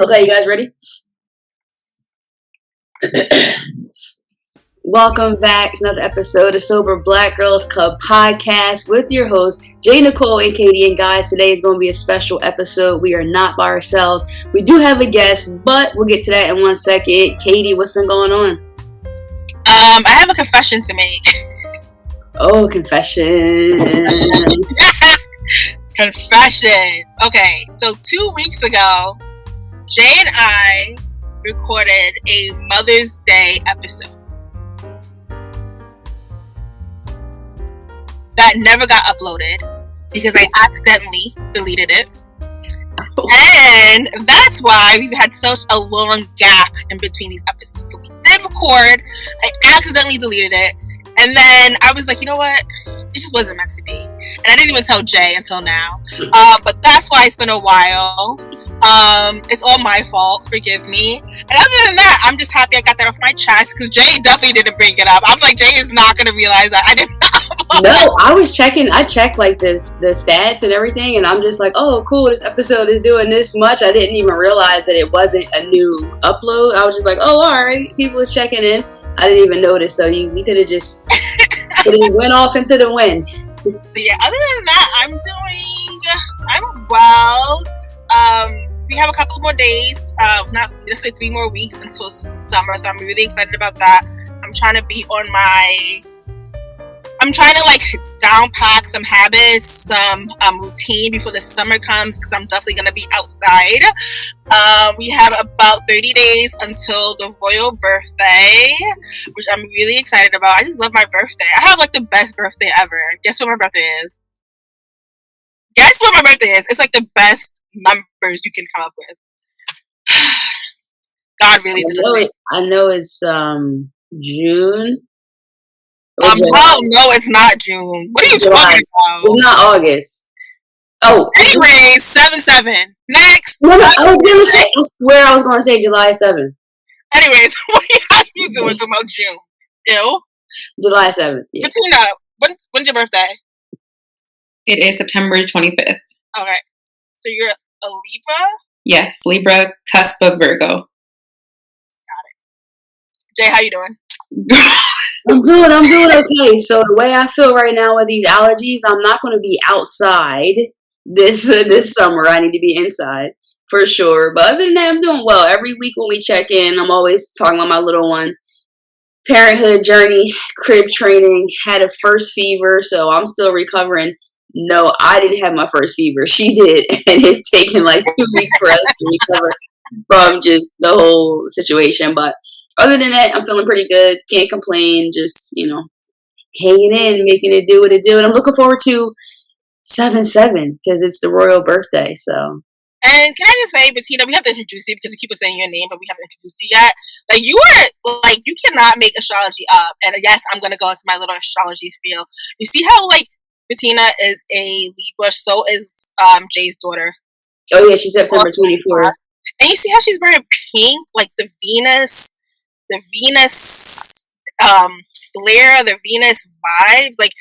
Okay, you guys ready? Welcome back to another episode of Sober Black Girls Club podcast with your hosts, J, Nicole, and Khadi. And guys, today is going to be a special episode. We are not by ourselves. We do have a guest, but we'll get to that in 1 second. Khadi, what's been going on? I have a confession to make. Oh, confession. Confession. Okay, so 2 weeks ago, Jay and I recorded a Mother's Day episode that never got uploaded because I accidentally deleted it. And that's why we've had such a long gap in between these episodes. So we did record, I accidentally deleted it, and then I was like, you know what? It just wasn't meant to be. And I didn't even tell Jay until now. But that's why it's been a while. It's all my fault. Forgive me. And other than that, I'm just happy I got that off my chest because Jay definitely didn't bring it up. I'm like, Jay is not going to realize that I did not. No, I was checking. I checked like the stats and everything, and I'm just like, oh, cool. This episode is doing this much. I didn't even realize that it wasn't a new upload. I was just like, oh, all right. People was checking in. I didn't even notice. So we could have just went off into the wind. So yeah, other than that, I'm well. We have a couple more days, not let's say 3 more weeks until summer, so I'm really excited about that. I'm trying to like down pack some habits, some routine before the summer comes because I'm definitely going to be outside. We have about 30 days until the royal birthday, which I'm really excited about. I just love my birthday. I have like the best birthday ever. Guess what my birthday is? It's like the best numbers you can come up with. God really did it. I know it's June. No, it's not June. What are you talking about? It's not August. Oh. Anyways, 7/7. Next. No, I was gonna say. I swear I was gonna say July 7th. Anyways, what are you doing about June? Ew. July 7th. Yeah. Brettina, when's your birthday? It is September 25th. Okay. So you're a Libra? Yes, Libra, cusp of Virgo. Got it. Jay, how you doing? I'm doing okay. So the way I feel right now with these allergies, I'm not going to be outside this summer. I need to be inside for sure. But other than that, I'm doing well. Every week when we check in, I'm always talking about my little one. Parenthood journey, crib training, had a first fever, so I'm still recovering. No, I didn't have my first fever. She did, and it's taken like 2 weeks for us to recover from just the whole situation. But other than that, I'm feeling pretty good. Can't complain. Just, hanging in, making it do what it do. And I'm looking forward to 7/7 because it's the royal birthday. So. And can I just say, Brettina, we have to introduce you because we keep on saying your name, but we haven't introduced you yet. Like, you cannot make astrology up. And yes, I'm going to go into my little astrology spiel. You see how, Brettina is a Libra, so is Jay's daughter. Oh, yeah, she's September 24th. And you see how she's wearing pink, like the Venus flare, the Venus vibes. Like,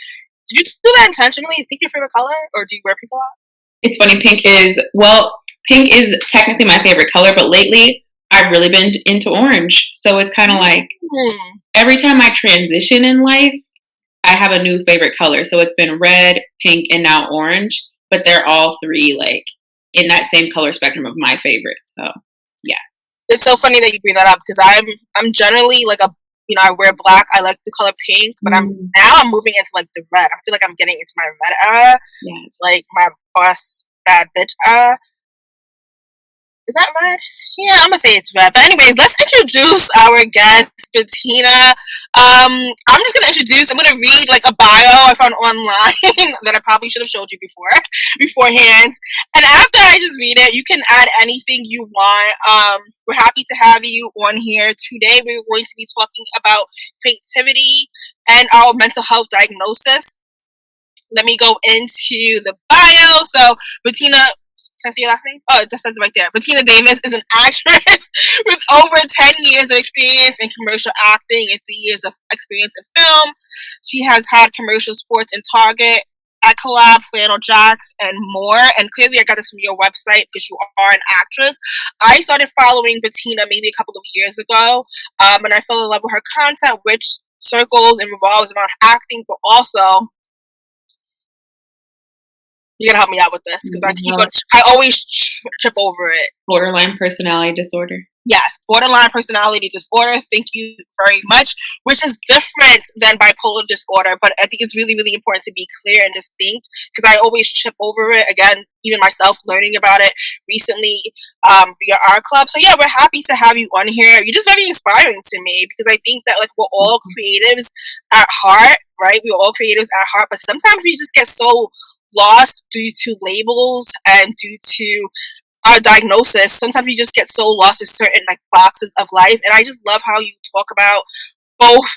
did you do that intentionally? Is pink your favorite color, or do you wear pink a lot? It's funny, pink is technically my favorite color, but lately I've really been into orange. So it's kind of like every time I transition in life, I have a new favorite color. So it's been red, pink, and now orange, but they're all three like in that same color spectrum of my favorite. So yes. It's so funny that you bring that up because I'm generally like I wear black. I like the color pink, but I'm moving into like the red. I feel like I'm getting into my red era. Yes. Like my boss bad bitch era. Is that red? Yeah, I'm gonna say it's red. But anyways, let's introduce our guest, Brettina. I'm gonna read like a bio I found online that I probably should have showed you beforehand. And after I just read it, you can add anything you want. We're happy to have you on here. Today we're going to be talking about creativity and our mental health diagnosis. Let me go into the bio. So Brettina, can I see your last name? Oh, it just says it right there. Brettina Davis is an actress with over 10 years of experience in commercial acting and 3 years of experience in film. She has had commercial sports in Target at collab, flannel jacks, and more. And clearly I got this from your website because you are an actress. I started following Brettina maybe a couple of years ago, and I fell in love with her content, which circles and revolves around acting, but also you gotta help me out with this because I always trip over it. Borderline personality disorder. Yes, borderline personality disorder. Thank you very much. Which is different than bipolar disorder, but I think it's really, really important to be clear and distinct because I always trip over it. Again, even myself learning about it recently via our club. So yeah, we're happy to have you on here. You're just very inspiring to me because I think that like we're all creatives at heart, right? We're all creatives at heart, but sometimes we just get so lost due to labels and due to our diagnosis. Sometimes we just get so lost in certain like boxes of life, and I just love how you talk about both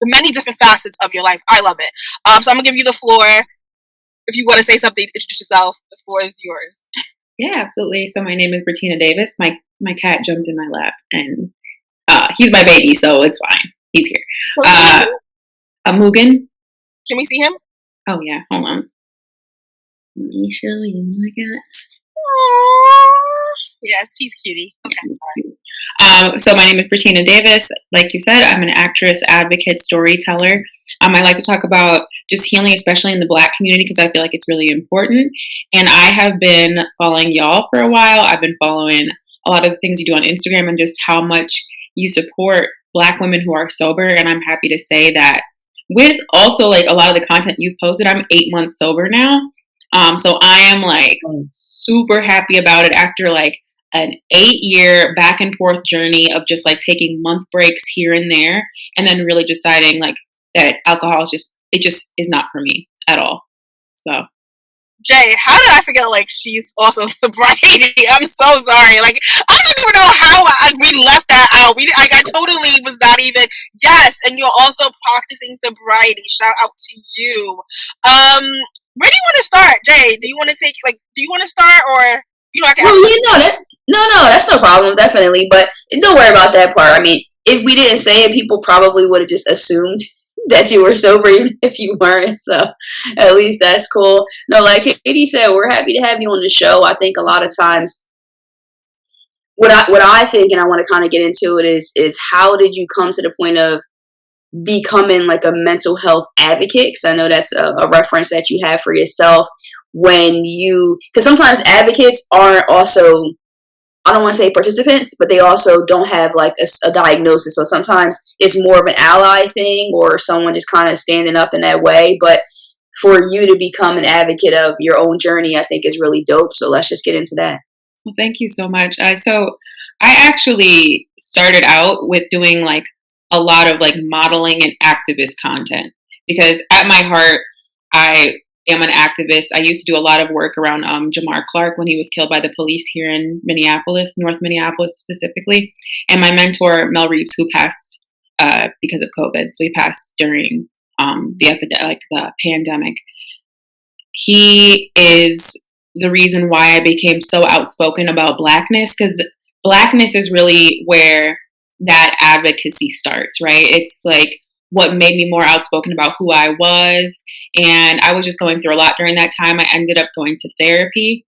the many different facets of your life. I love it. So I'm gonna give you the floor. If you want to say something, introduce yourself. The floor is yours. Yeah, absolutely. So my name is Brettina Davis. My cat jumped in my lap, and he's my baby, so it's fine. He's here. A Mugen. Can we see him? Oh yeah, hold on. Let me show you my cat. Aww. Yes, he's cutie. Okay. So my name is Brettina Davis. Like you said, I'm an actress, advocate, storyteller. I like to talk about just healing, especially in the Black community, because I feel like it's really important. And I have been following y'all for a while. I've been following a lot of the things you do on Instagram and just how much you support Black women who are sober. And I'm happy to say that with also like a lot of the content you've posted, I'm 8 months sober now. So I am like super happy about it after like an 8-year back and forth journey of just like taking month breaks here and there, and then really deciding like that alcohol is just is not for me at all. So Jay, how did I forget like she's also sobriety? I'm so sorry. Like I don't even know how we left that out. I totally was not even and you're also practicing sobriety. Shout out to you. Where do you want to start, Jay? Do you want to start or I can No, that's no problem, definitely. But don't worry about that part. I mean, if we didn't say it, people probably would have just assumed that you were sober even if you weren't. So at least that's cool. No, like Katie said, we're happy to have you on the show. I think a lot of times what I think, and I want to kind of get into it, is how did you come to the point of becoming like a mental health advocate? Because I know that's a reference that you have for yourself because sometimes advocates are also, I don't want to say participants, but they also don't have like a diagnosis. So sometimes it's more of an ally thing or someone just kind of standing up in that way. But for you to become an advocate of your own journey, I think is really dope. So let's just get into that. Well, thank you so much. So I actually started out with doing like a lot of like modeling and activist content because at my heart, I am an activist. I used to do a lot of work around Jamar Clark when he was killed by the police here in Minneapolis, North Minneapolis specifically. And my mentor, Mel Reeves, who passed because of COVID. So he passed during the pandemic. He is the reason why I became so outspoken about Blackness, because Blackness is really where that advocacy starts, right? It's like what made me more outspoken about who I was. And I was just going through a lot during that time. I ended up going to therapy,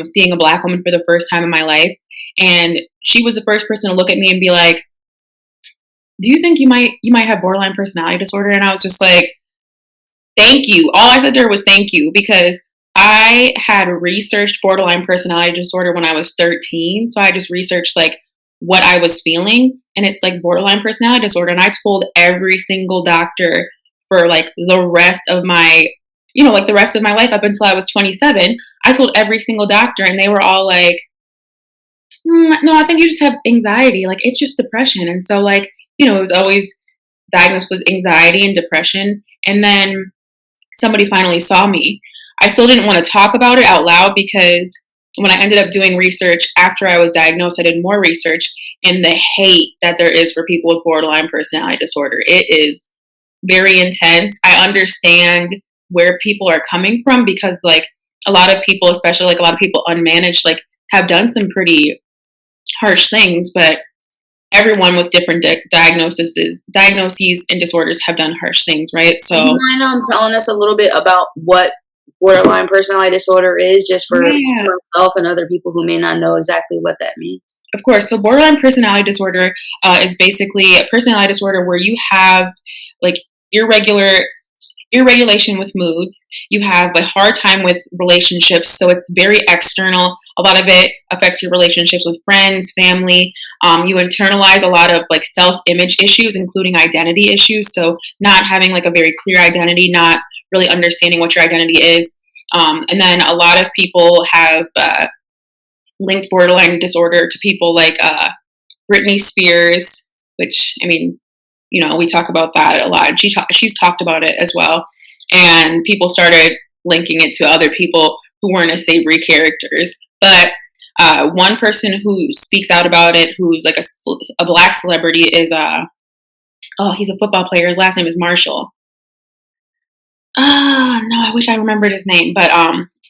seeing a Black woman for the first time in my life. And she was the first person to look at me and be like, do you think you might have borderline personality disorder? And I was just like, thank you. All I said to her was thank you, because I had researched borderline personality disorder when I was 13. So I just researched like what I was feeling, and it's like borderline personality disorder. And I told every single doctor for like the rest of my, the rest of my life up until I was 27, I told every single doctor, and they were all like, no, I think you just have anxiety. Like, it's just depression. And so like, it was always diagnosed with anxiety and depression. And then somebody finally saw me. I still didn't want to talk about it out loud because when I ended up doing research after I was diagnosed, I did more research, and the hate that there is for people with borderline personality disorder, it is very intense. I understand where people are coming from because like a lot of people, especially like a lot of people unmanaged, like have done some pretty harsh things. But everyone with different diagnoses and disorders have done harsh things, right? So, do you mind telling us a little bit about what borderline personality disorder is, just for myself and other people who may not know exactly what that means? Of course. So, borderline personality disorder is basically a personality disorder where you have like irregulation with moods. You have a hard time with relationships, so it's very external. A lot of it affects your relationships with friends, family. You internalize a lot of like self-image issues, including identity issues. So not having like a very clear identity, not really understanding what your identity is. And then a lot of people have linked borderline disorder to people like Britney Spears, which, I mean, we talk about that a lot. And she's talked about it as well. And people started linking it to other people who weren't as savory characters. But one person who speaks out about it, who's like a black celebrity, is he's a football player. His last name is Marshall. No, I wish I remembered his name. But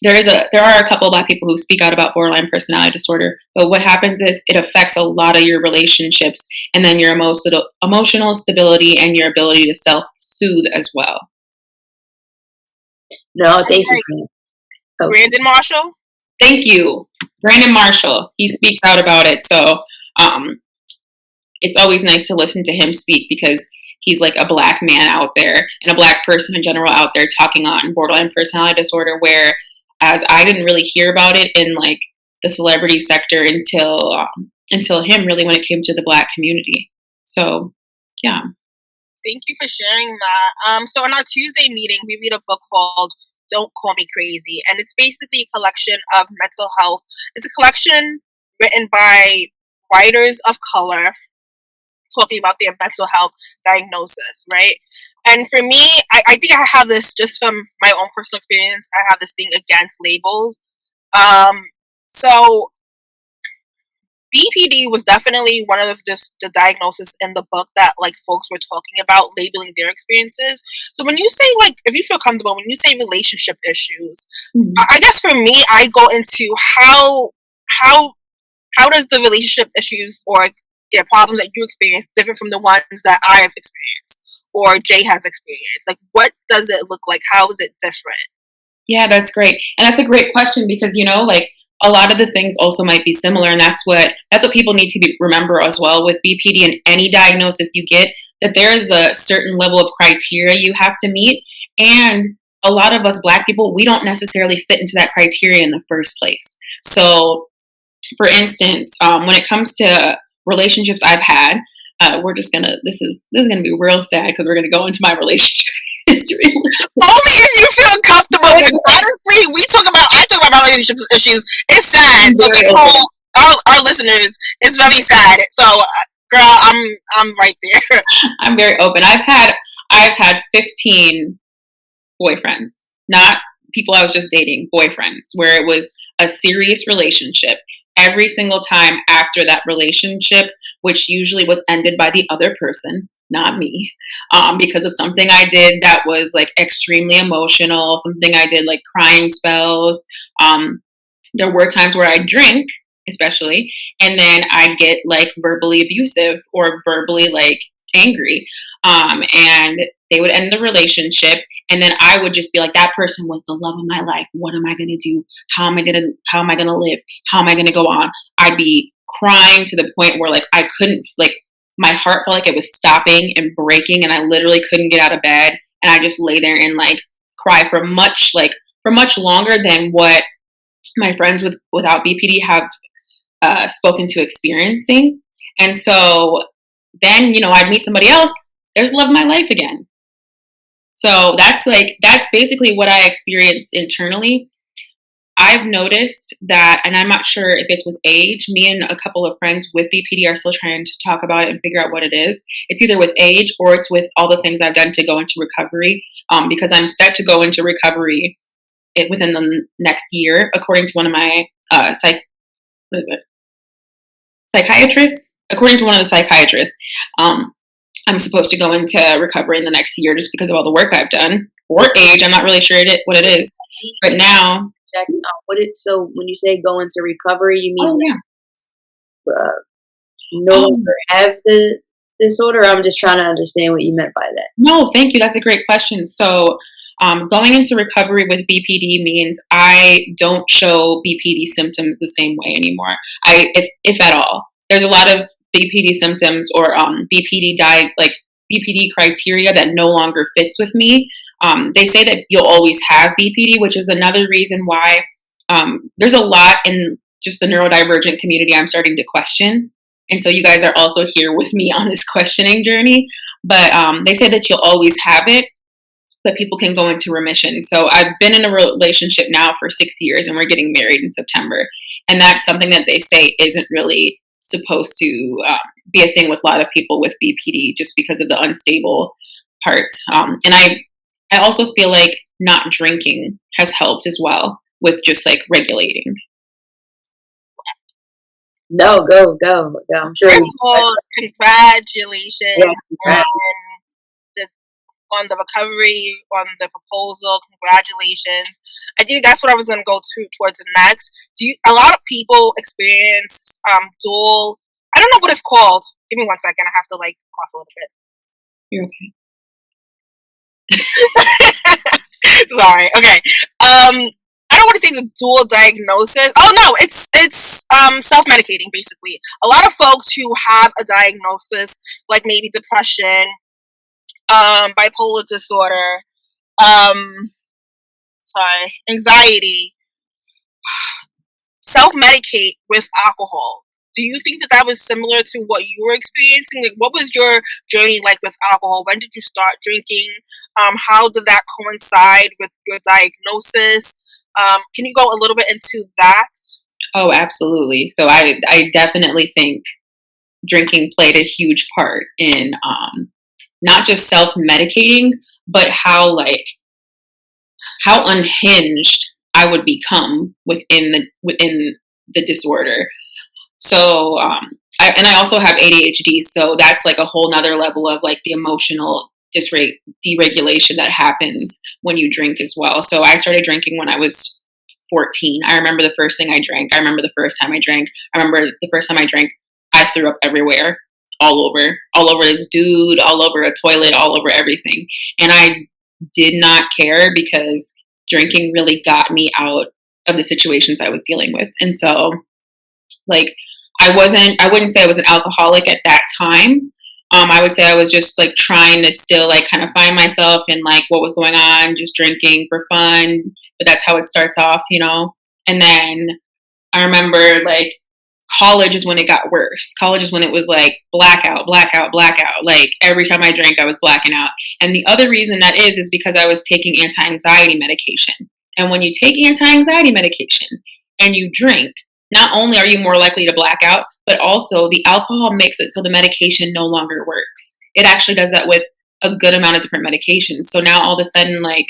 there are a couple of black people who speak out about borderline personality disorder. But what happens is it affects a lot of your relationships, and then your emotional stability and your ability to self-soothe as well. No, thank you. Okay. Brandon Marshall? Thank you. Brandon Marshall. He speaks out about it. So it's always nice to listen to him speak, because he's like a black man out there and a black person in general out there talking on borderline personality disorder, whereas I didn't really hear about it in like the celebrity sector until him, really, when it came to the black community. So, yeah. Thank you for sharing that. So in our Tuesday meeting, we read a book called Don't Call Me Crazy, and it's basically a collection of mental health. It's a collection written by writers of color talking about their mental health diagnosis, right? And for me, I think I have this just from my own personal experience. I have this thing against labels. So BPD was definitely one of the diagnoses in the book that like folks were talking about, labeling their experiences. So when you say, like, if you feel comfortable, when you say relationship issues, I guess for me, I go into how does the relationship issues or problems that you experience different from the ones that I have experienced or Jay has experienced? Like, what does it look like? How is it different? Yeah, that's great. And that's a great question, because, like, a lot of the things also might be similar, and that's what people need to remember as well with BPD and any diagnosis you get, that there is a certain level of criteria you have to meet, and a lot of us Black people, we don't necessarily fit into that criteria in the first place. So, for instance, when it comes to relationships I've had, this is gonna be real sad, because we're gonna go into my relationship history. Only if you feel comfortable. Honestly, I talk about my relationship issues. It's sad. So Nicole, our listeners, it's very sad. So, girl, I'm right there. I'm very open. I've had 15 boyfriends, not people I was just dating, boyfriends, where it was a serious relationship. Every single time after that relationship, which usually was ended by the other person, not me, because of something I did that was like extremely emotional, something I did like crying spells. There were times where I'd drink, especially, and then I'd get like verbally abusive or verbally like angry. And they would end the relationship, and then I would just be like, that person was the love of my life. What am I going to do? How am I going to live? How am I going to go on? I'd be crying to the point where like I couldn't, like, my heart felt like it was stopping and breaking, and I literally couldn't get out of bed, and I just lay there and like cry for much longer than what my friends without BPD have spoken to experiencing. And so then, I'd meet somebody else. There's love of my life again. So that's basically what I experience internally. I've noticed that, and I'm not sure if it's with age. Me and a couple of friends with BPD are still trying to talk about it and figure out what it is. It's either with age or it's with all the things I've done to go into recovery, because I'm set to go into recovery within the next year, according to one of my psychiatrists. According to one of the psychiatrists, I'm supposed to go into recovery in the next year just because of all the work I've done. Or age, I'm not really sure what it is. But now... So when you say go into recovery, you mean no longer have the disorder? I'm just trying to understand what you meant by that. No, thank you. That's a great question. So, going into recovery with BPD means I don't show BPD symptoms the same way anymore. If at all. There's a lot of BPD symptoms or BPD criteria that no longer fits with me. They say that you'll always have BPD, which is another reason why there's a lot in just the neurodivergent community I'm starting to question. And so you guys are also here with me on this questioning journey. But they say that you'll always have it, but people can go into remission. So I've been in a relationship now for 6 years, and we're getting married in September. And that's something that they say isn't really supposed to be a thing with a lot of people with BPD, just because of the unstable parts. And I also feel like not drinking has helped as well with just like regulating. No, go. I'm sure. First of all, congratulations. Yeah, congrats. On the recovery, on the proposal. Congratulations. I think that's what I was going to go towards next. A lot of people experience dual, I don't know what it's called. Give me 1 second. I have to like cough a little bit. You're okay. Sorry. Okay. I don't want to say the dual diagnosis. Oh no, it's self-medicating basically. A lot of folks who have a diagnosis, like maybe depression, bipolar disorder, anxiety, self-medicate with alcohol. Do you think that was similar to what you were experiencing? Like, what was your journey like with alcohol? When did you start drinking? How did that coincide with your diagnosis? Can you go a little bit into that? Oh, absolutely. So I definitely think drinking played a huge part in not just self-medicating, but how unhinged I would become within the disorder. So I also have ADHD, so that's like a whole nother level of like the emotional deregulation that happens when you drink as well. So I started drinking when I was 14. I remember the first thing I drank. I remember the first time I drank. I remember the first time I drank, I threw up everywhere, all over this dude, all over a toilet, all over everything. And I did not care because drinking really got me out of the situations I was dealing with. And so like I wouldn't say I was an alcoholic at that time. I would say I was just like trying to still like kind of find myself and like what was going on, just drinking for fun. But that's how it starts off, you know? And then I remember like college is when it got worse. College is when it was like blackout. Like every time I drank, I was blacking out. And the other reason that is because I was taking anti-anxiety medication. And when you take anti-anxiety medication and you drink, not only are you more likely to black out, but also the alcohol makes it so the medication no longer works. It actually does that with a good amount of different medications. So now all of a sudden, like,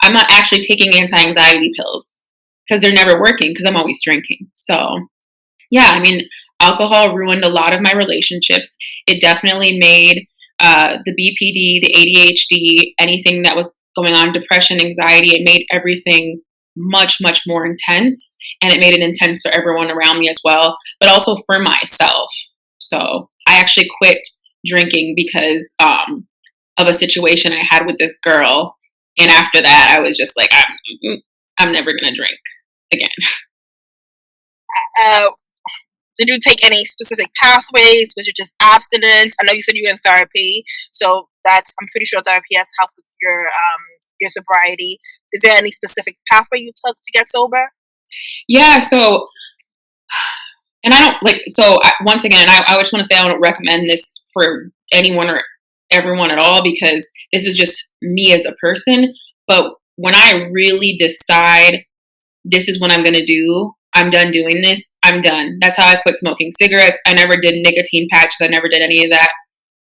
I'm not actually taking anti-anxiety pills because they're never working because I'm always drinking. So yeah, I mean, alcohol ruined a lot of my relationships. It definitely made the BPD, the ADHD, anything that was going on, depression, anxiety, it made everything much, much more intense. And it made it intense for everyone around me as well, but also for myself. So I actually quit drinking because of a situation I had with this girl. And after that, I was just like, I'm never going to drink again. Did you take any specific pathways? Was it just abstinence? I know you said you were in therapy, so I'm pretty sure therapy has helped with your sobriety. Is there any specific pathway you took to get sober? Yeah, so, and I don't once again, I just want to say I don't recommend this for anyone or everyone at all because this is just me as a person. But when I really decide this is what I'm going to do, I'm done doing this, I'm done. That's how I quit smoking cigarettes. I never did nicotine patches. I never did any of that.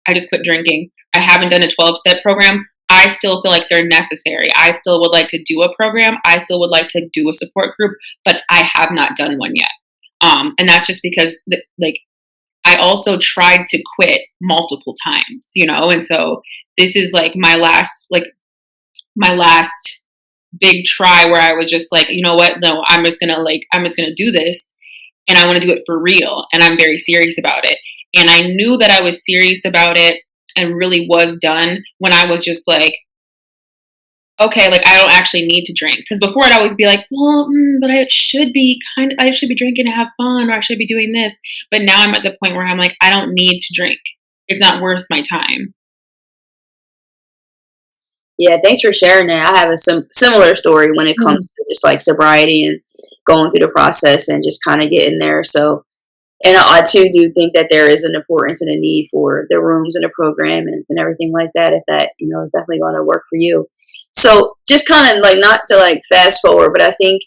I just quit drinking. I haven't done a 12-step program. I still feel like they're necessary. I still would like to do a program. I still would like to do a support group, but I have not done one yet. And that's just because I also tried to quit multiple times, you know? And so this is like my last big try where I was just like, you know what? No, I'm just going to do this and I want to do it for real. And I'm very serious about it. And I knew that I was serious about it and really was done when I was just like, okay, like I don't actually need to drink. Because before I'd always be like, well, but I should be drinking to have fun, or I should be doing this. But now I'm at the point where I'm like, I don't need to drink. It's not worth my time. Yeah, thanks for sharing that. I have a similar story when it comes to just like sobriety and going through the process and just kind of getting there. So, and I too do think that there is an importance and a need for the rooms and the program and everything like that. If that, is definitely going to work for you. So just kind of like, not to like fast forward, but I think,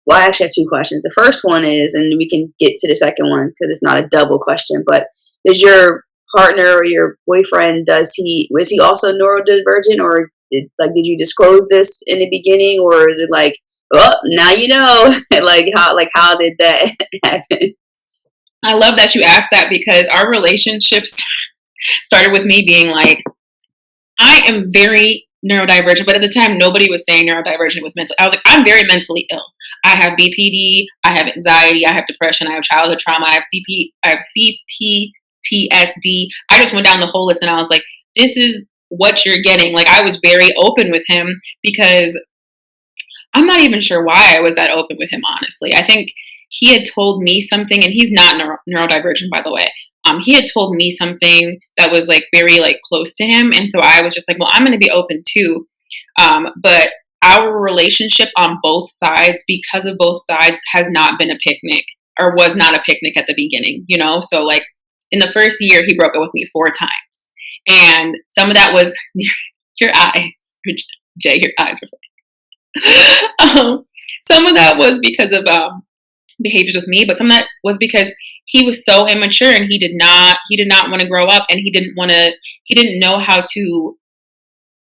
well, I actually have two questions. The first one is, and we can get to the second one because it's not a double question, but is your partner or your boyfriend, was he also neurodivergent, or did you disclose this in the beginning, or is it like, oh, now you know, how did that happen? I love that you asked that, because our relationships started with me being like, I am very neurodivergent, but at the time nobody was saying neurodivergent was mental. I was like, I'm very mentally ill. I have BPD, I have anxiety, I have depression, I have childhood trauma, I have CPTSD. I just went down the whole list and I was like, this is what you're getting. Like, I was very open with him because I'm not even sure why I was that open with him, honestly. I think he had told me something, and he's not neurodivergent, by the way. He had told me something that was like very like close to him, and so I was just like, well, I'm going to be open too. But our relationship on both sides, because of both sides, has not been a picnic, or was not a picnic at the beginning, So like in the first year, he broke up with me 4 times, and some of that was your eyes, Jay, your eyes were like. Some of that was because of behaviors with me, but some of that was because he was so immature and he did not want to grow up, and he didn't know how to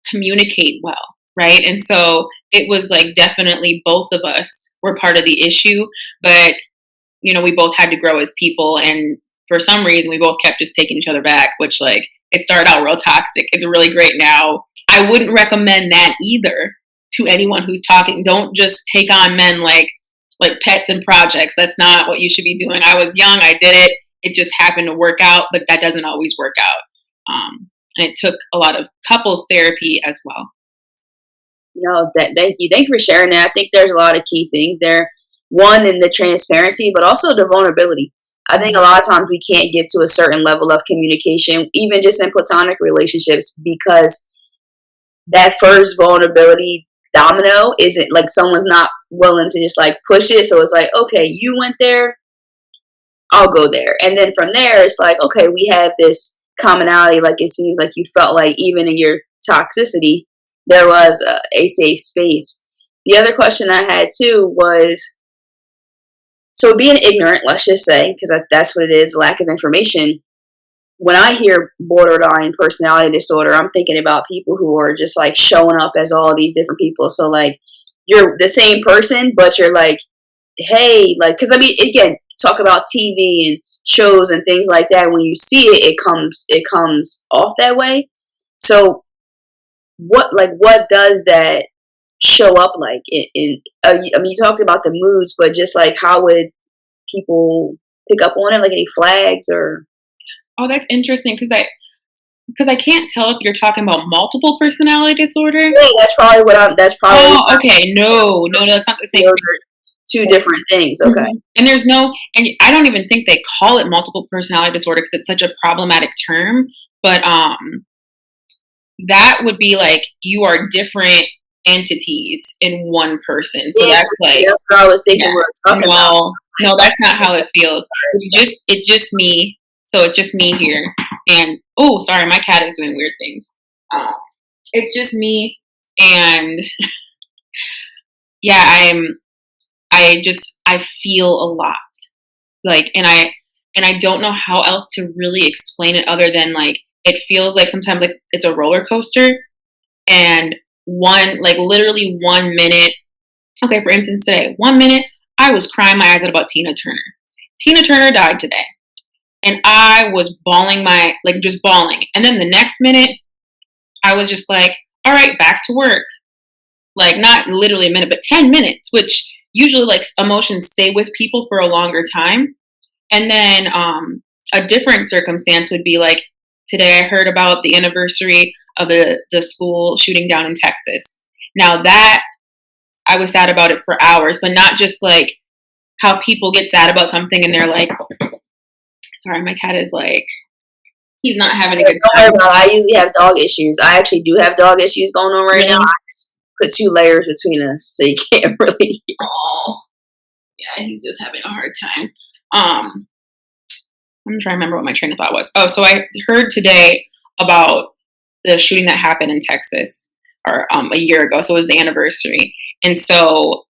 communicate well, right? And so it was like, definitely both of us were part of the issue, but we both had to grow as people, and for some reason we both kept just taking each other back, which like, it started out real toxic. It's really great now. I wouldn't recommend that either to anyone who's talking. Don't just take on men like pets and projects. That's not what you should be doing. I was young, I did it. It just happened to work out, but that doesn't always work out. And it took a lot of couples therapy as well. No, thank you. Thank you for sharing that. I think there's a lot of key things there. One, in the transparency, but also the vulnerability. I think a lot of times we can't get to a certain level of communication, even just in platonic relationships, because that first vulnerability domino isn't like, someone's not willing to just like push it. So it's like, okay, you went there, I'll go there. And then from there, it's like, okay, we have this commonality. Like, it seems like you felt like even in your toxicity, there was a safe space. The other question I had too was, so being ignorant, let's just say, because that's what it is, lack of information. When I hear borderline personality disorder, I'm thinking about people who are just like showing up as all these different people. So like, you're the same person, but you're like, hey, like, because I mean, again, talk about TV and shows and things like that. When you see it, it comes off that way. So what does that show up like I mean, you talked about the moods, but just like, how would people pick up on it? Like, any flags or? Oh, that's interesting, because I can't tell if you're talking about multiple personality disorder. Yeah, that's probably what Oh, okay. No, that's not the same. Those are two different things. Okay. Mm-hmm. And I don't even think they call it multiple personality disorder because it's such a problematic term. But that would be like, you are different entities in one person. So that's like, that's what I was thinking. Yeah. We're talking about. No, that's not how it feels. It's just me. So it's just me here. And oh, sorry, my cat is doing weird things. It's just me, and yeah, I feel a lot, like, and I don't know how else to really explain it other than like, it feels like sometimes like it's a roller coaster, and literally 1 minute. Okay, for instance, today, 1 minute I was crying my eyes out about Tina Turner. Tina Turner died today. And I was just bawling. And then the next minute, I was just like, all right, back to work. Like, not literally a minute, but 10 minutes, which usually like emotions stay with people for a longer time. And then a different circumstance would be like today I heard about the anniversary of the school shooting down in Texas. Now that I was sad about it for hours, but not just like how people get sad about something and they're like, sorry, my cat is like, he's not having a good time. Don't worry about it. I usually have dog issues. I actually do have dog issues going on right now. I just put 2 layers between us, so you can't really. Oh, yeah, he's just having a hard time. I'm trying to remember what my train of thought was. Oh, so I heard today about the shooting that happened in Texas, or a year ago. So it was the anniversary, and so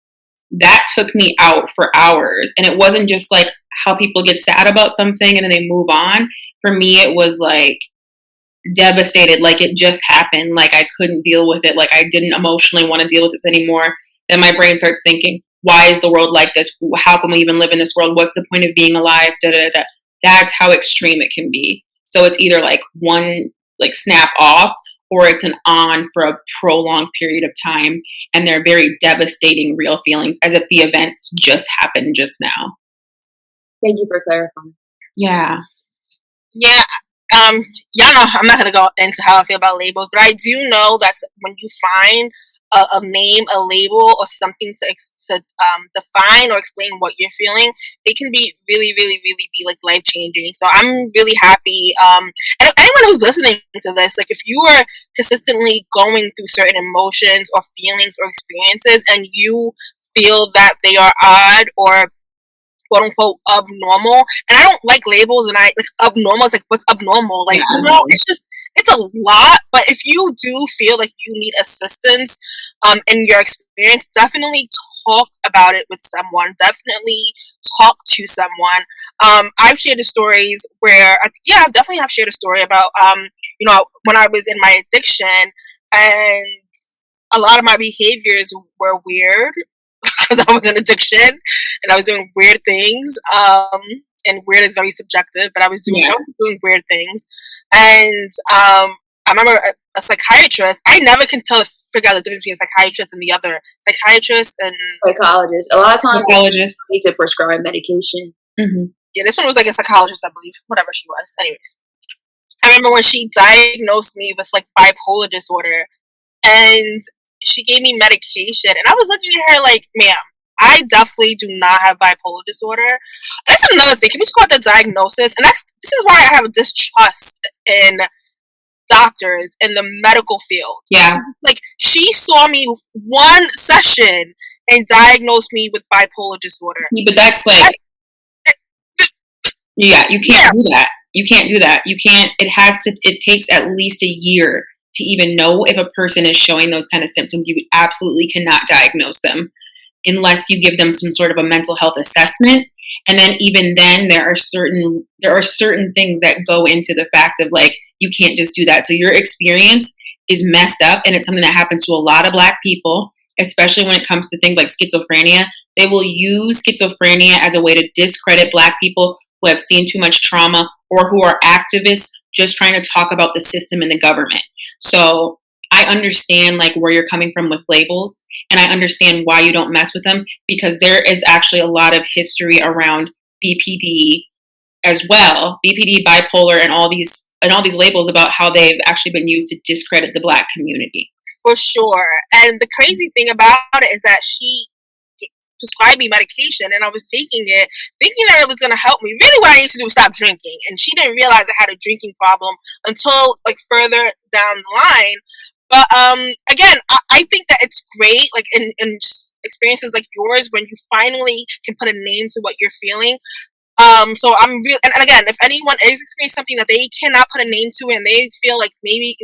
that took me out for hours. And it wasn't just like how people get sad about something and then they move on. For me, it was like devastated, like it just happened, like I couldn't deal with it, like I didn't emotionally want to deal with this anymore. Then my brain starts thinking, why is the world like this? How can we even live in this world? What's the point of being alive? Da, da, da. That's how extreme it can be. So it's either like one like snap off, or it's an on for a prolonged period of time, and they're very devastating real feelings as if the events just happened just now. Thank you for clarifying. Yeah. Yeah, y'all know I'm not gonna go into how I feel about labels, but I do know that when you find a name, a label, or something to define or explain what you're feeling, it can be really, really, really be like life changing. So I'm really happy. And if anyone who's listening to this, like if you are consistently going through certain emotions or feelings or experiences, and you feel that they are odd or quote unquote abnormal, and I don't like labels, and I like abnormal is like what's abnormal, like it's a lot. But if you do feel like you need assistance in your experience, definitely talk about it with someone, definitely talk to someone. I've shared the stories where I definitely have shared a story about when I was in my addiction, and a lot of my behaviors were weird because I was in addiction and I was doing weird things. And weird is very subjective, but I was doing weird things. And I remember a psychiatrist. I never can figure out the difference between a psychiatrist and the other psychiatrist and psychologist. A lot of times, psychologists need to prescribe medication. Mm-hmm. Yeah, this one was like a psychologist, I believe. Whatever she was. Anyways, I remember when she diagnosed me with like bipolar disorder, and she gave me medication, and I was looking at her like, ma'am, I definitely do not have bipolar disorder. That's another thing. Can we talk about the diagnosis? And this is why I have a distrust in doctors in the medical field. Yeah. Like, she saw me one session and diagnosed me with bipolar disorder. See, but that's like, yeah, you can't do that. You can't do that. You can't, it takes at least a year to even know if a person is showing those kind of symptoms. You absolutely cannot diagnose them unless you give them some sort of a mental health assessment. And then even then there are certain things that go into the fact of like, you can't just do that. So your experience is messed up, and it's something that happens to a lot of Black people, especially when it comes to things like schizophrenia. They will use schizophrenia as a way to discredit Black people who have seen too much trauma or who are activists just trying to talk about the system and the government. So I understand like where you're coming from with labels, and I understand why you don't mess with them, because there is actually a lot of history around BPD as well. BPD, bipolar, and all these labels about how they've actually been used to discredit the Black community. For sure. And the crazy thing about it is that she prescribed me medication, and I was taking it thinking that it was going to help me. Really what I used to do was stop drinking, and she didn't realize I had a drinking problem until like further down the line. But again, I think that it's great, like in experiences like yours, when you finally can put a name to what you're feeling. So I'm real, and again, if anyone is experiencing something that they cannot put a name to, and they feel like maybe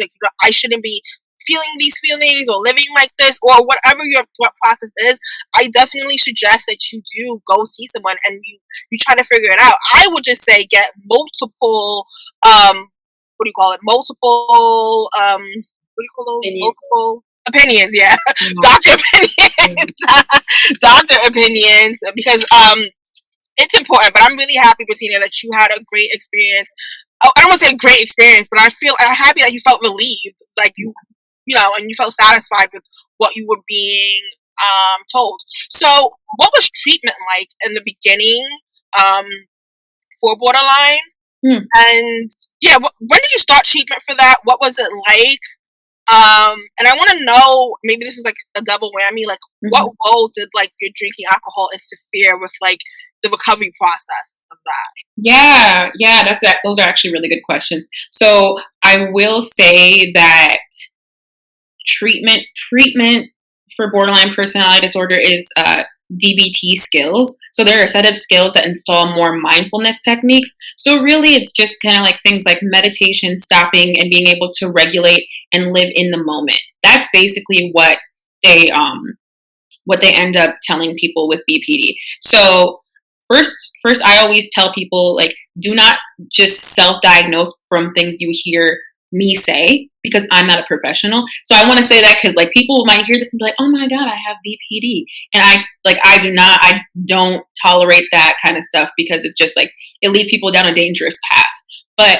I shouldn't be feeling these feelings or living like this, or whatever your thought process is, I definitely suggest that you do go see someone and you try to figure it out. I would just say get multiple multiple opinions, yeah. Mm-hmm. Doctor opinions, because it's important. But I'm really happy, Brettina, that you had a great experience. Oh, I don't want to say a great experience, but I'm happy that you felt relieved, like and you felt satisfied with what you were being told. So what was treatment like in the beginning for borderline? And yeah, when did you start treatment for that? What was it like? And I want to know, maybe this is like a double whammy, like what role did like your drinking alcohol interfere with like the recovery process of that? Yeah, those are actually really good questions. So I will say that treatment for borderline personality disorder is DBT skills. So there are a set of skills that install more mindfulness techniques. So really it's just kind of like things like meditation, stopping, and being able to regulate and live in the moment. That's basically what they end up telling people with BPD. So first I always tell people, like, do not just self-diagnose from things you hear me say, because I'm not a professional. So I want to say that because like people might hear this and be like, oh my God, I have BPD. And I don't tolerate that kind of stuff, because it's just like, it leads people down a dangerous path. But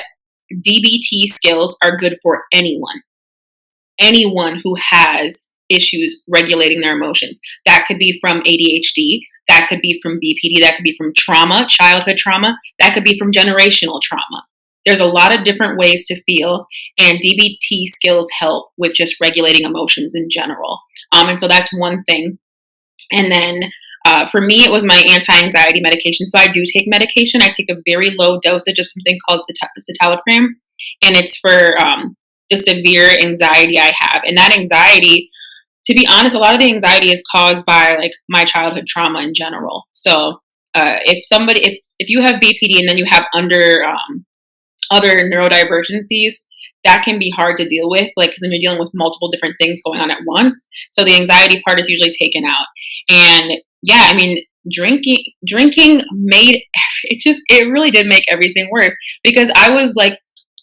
DBT skills are good for anyone who has issues regulating their emotions. That could be from ADHD, that could be from BPD, that could be from trauma, childhood trauma, that could be from generational trauma. There's a lot of different ways to feel, and DBT skills help with just regulating emotions in general. And so that's one thing. And then for me, it was my anti-anxiety medication. So I do take medication. I take a very low dosage of something called citalopram, and it's for the severe anxiety I have. And that anxiety, to be honest, a lot of the anxiety is caused by like my childhood trauma in general. So if you have BPD and then you have other neurodivergencies, that can be hard to deal with, like, because then you're dealing with multiple different things going on at once. So the anxiety part is usually taken out. And yeah, I mean, drinking made it really did make everything worse, because I was like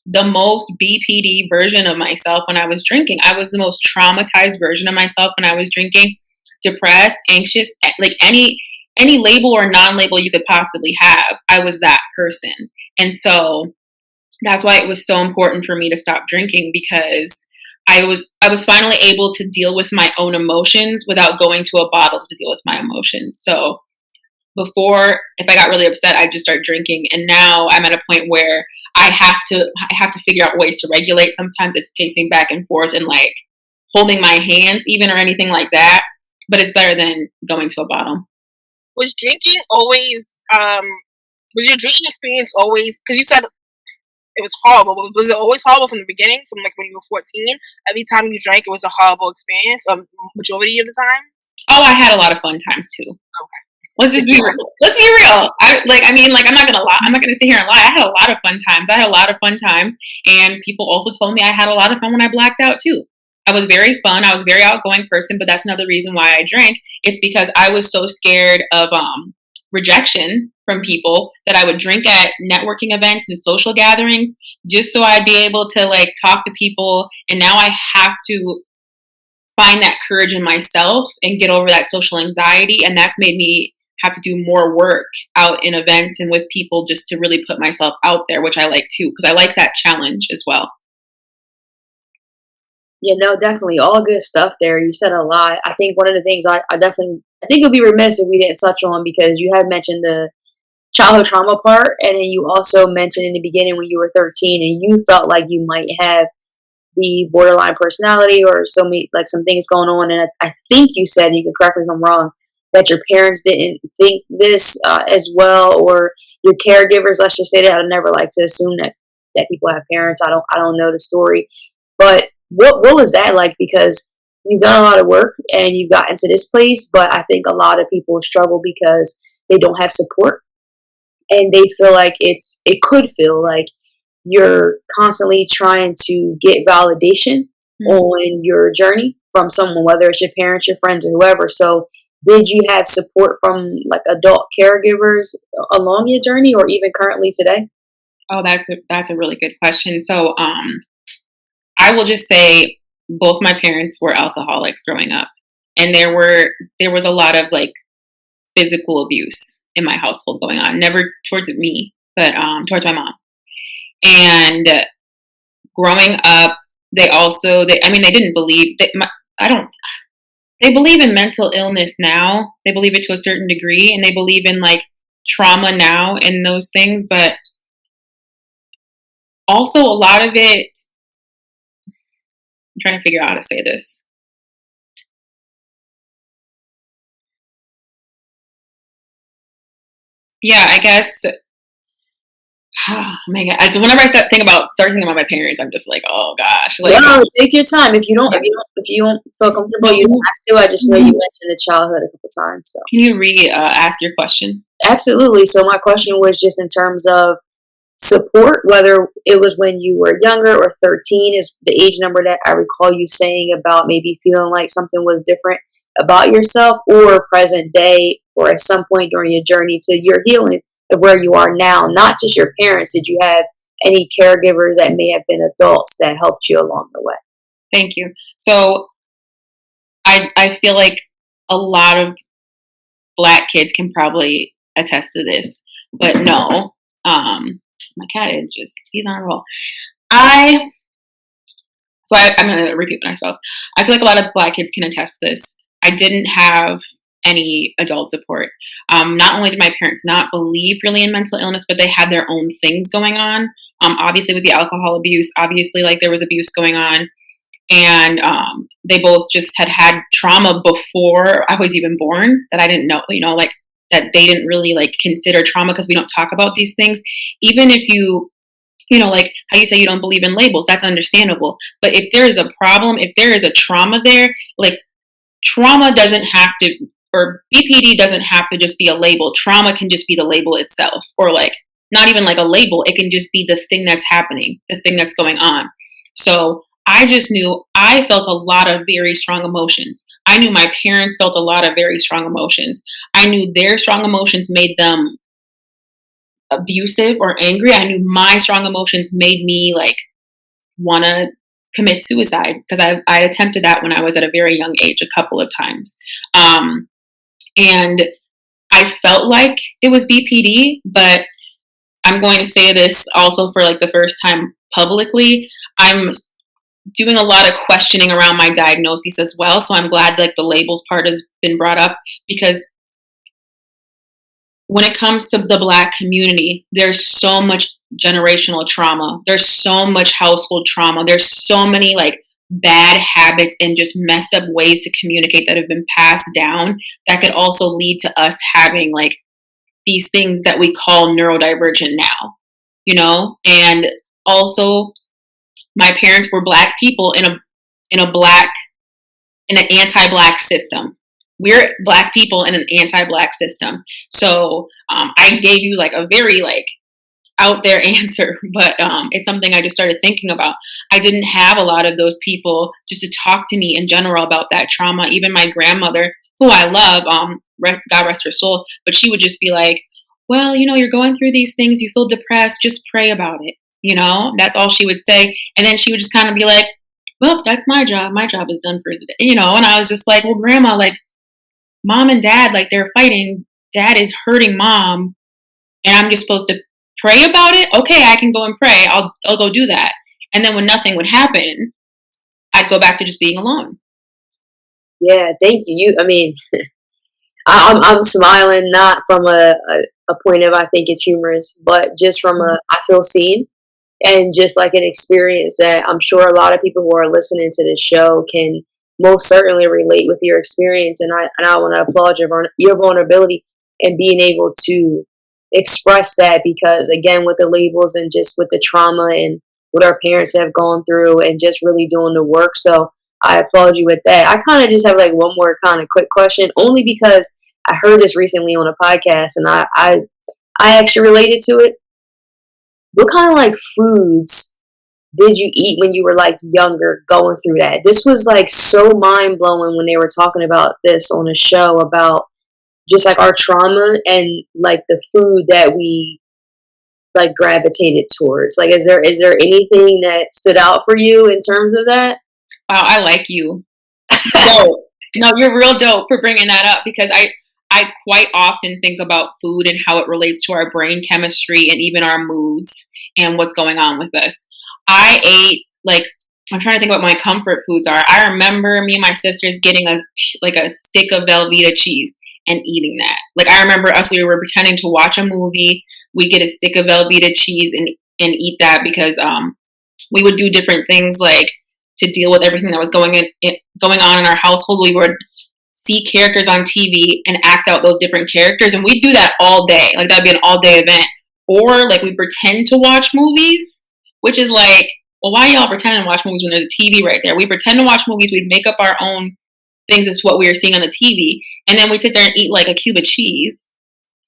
the most BPD version of myself when I was drinking. I was the most traumatized version of myself when I was drinking, depressed, anxious, like any label or non-label you could possibly have. I was that person. And so that's why it was so important for me to stop drinking, because I was finally able to deal with my own emotions without going to a bottle to deal with my emotions. So before, if I got really upset, I'd just start drinking, and now I'm at a point where I have to figure out ways to regulate. Sometimes it's pacing back and forth and like holding my hands even, or anything like that, but it's better than going to a bottle. Was drinking always was your drinking experience always, because you said it was horrible, but was it always horrible from the beginning, from like when you were 14? Every time you drank, it was a horrible experience, majority of the time? Oh, I had a lot of fun times too. Okay. Let's be real. I'm not gonna lie. I'm not gonna sit here and lie. I had a lot of fun times. And people also told me I had a lot of fun when I blacked out too. I was very fun. I was a very outgoing person, but that's another reason why I drank. It's because I was so scared of rejection from people that I would drink at networking events and social gatherings, just so I'd be able to like talk to people. And now I have to find that courage in myself and get over that social anxiety. And that's made me have to do more work out in events and with people, just to really put myself out there, which I like too, because I like that challenge as well. Yeah, no, definitely. All good stuff there. You said a lot. I think one of the things I think it would be remiss if we didn't touch on, because you had mentioned the childhood trauma part, and then you also mentioned in the beginning when you were 13 and you felt like you might have the borderline personality or some things going on. And I think you said, you can correct me if I'm wrong, that your parents didn't think this as well, or your caregivers. Let's just say that. I'd never like to assume that people have parents. I don't know the story, but what was that like? Because you've done a lot of work and you've gotten to this place, but I think a lot of people struggle because they don't have support, and they feel like it could feel like you're constantly trying to get validation on your journey from someone, whether it's your parents, your friends, or whoever. So did you have support from like adult caregivers along your journey, or even currently today? Oh, that's a really good question. So I will just say both my parents were alcoholics growing up, and there was a lot of like physical abuse in my household going on. Never towards me, but towards my mom. And growing up, they didn't believe they believe in mental illness now. They believe it to a certain degree, and they believe in like trauma now and those things. But also a lot of it, I'm trying to figure out how to say this. Yeah, I guess. Oh my God! Whenever I start thinking about my parents, I'm just like, oh gosh, like. No, take your time. If you don't feel comfortable, you don't have to. I just know you mentioned the childhood a couple times. So can you ask your question? Absolutely. So my question was just in terms of support, whether it was when you were younger or 13 is the age number that I recall you saying about maybe feeling like something was different about yourself, or present day, or at some point during your journey to your healing of where you are now. Not just your parents. Did you have any caregivers that may have been adults that helped you along the way? Thank you. So I feel like a lot of Black kids can probably attest to this, but no. My cat is he's on a roll. I'm going to repeat myself. I feel like a lot of Black kids can attest to this. I didn't have any adult support. Not only did my parents not believe really in mental illness, but they had their own things going on. Obviously with the alcohol abuse, obviously like there was abuse going on. And they both just had trauma before I was even born that I didn't know, like that they didn't really like consider trauma because we don't talk about these things. Even if like how you say you don't believe in labels, that's understandable. But if there is a problem, if there is a trauma there, like trauma doesn't have to, or BPD doesn't have to just be a label. Trauma can just be the label itself, or like not even like a label. It can just be the thing that's happening, the thing that's going on. So I just knew I felt a lot of very strong emotions. I knew my parents felt a lot of very strong emotions. I knew their strong emotions made them abusive or angry. I knew my strong emotions made me like want to commit suicide, because I attempted that when I was at a very young age a couple of times. And I felt like it was BPD, but I'm going to say this also for like the first time publicly. I'm doing a lot of questioning around my diagnosis as well. So I'm glad like the labels part has been brought up, because when it comes to the Black community, there's so much generational trauma. There's so much household trauma. There's so many like bad habits and just messed up ways to communicate that have been passed down that could also lead to us having like these things that we call neurodivergent now, and also my parents were Black people in an anti-Black system. We're Black people in an anti-Black system. So I gave you like a very like out there answer, but it's something I just started thinking about. I didn't have a lot of those people just to talk to me in general about that trauma. Even my grandmother, who I love, God rest her soul, but she would just be like, well, you're going through these things, you feel depressed, just pray about it. That's all she would say. And then she would just kind of be like, well, that's my job. My job is done for today. And I was just like, well, grandma, like mom and dad, like they're fighting. Dad is hurting mom. And I'm just supposed to pray about it. Okay, I can go and pray. I'll go do that. And then when nothing would happen, I'd go back to just being alone. Yeah, thank you. I'm smiling not from a point of I think it's humorous, but just from I feel seen, and just like an experience that I'm sure a lot of people who are listening to this show can most certainly relate with your experience. And I want to applaud your vulnerability and being able to express that, because again, with the labels and just with the trauma and what our parents have gone through and just really doing the work. So I applaud you with that. I kind of just have like one more kind of quick question, only because I heard this recently on a podcast and I actually related to it. What kind of like foods did you eat when you were like younger going through that? This was like so mind blowing when they were talking about this on a show about just like our trauma and like the food that we like gravitated towards. Like, is there anything that stood out for you in terms of that? Wow, I like you. No, you're real dope for bringing that up, because I quite often think about food and how it relates to our brain chemistry and even our moods and what's going on with us. I ate like, I'm trying to think what my comfort foods are. I remember me and my sisters getting a stick of Velveeta cheese and eating that. Like I remember we were pretending to watch a movie. We'd get a stick of Velveeta cheese and and eat that because we would do different things like to deal with everything that was going on in our household. We would see characters on TV and act out those different characters, and we'd do that all day. Like that'd be an all day event. Or like we pretend to watch movies, which is like, well, why y'all pretending to watch movies when there's a TV right there? We pretend to watch movies. We'd make up our own things as what we were seeing on the TV, and then we'd sit there and eat like a cube of cheese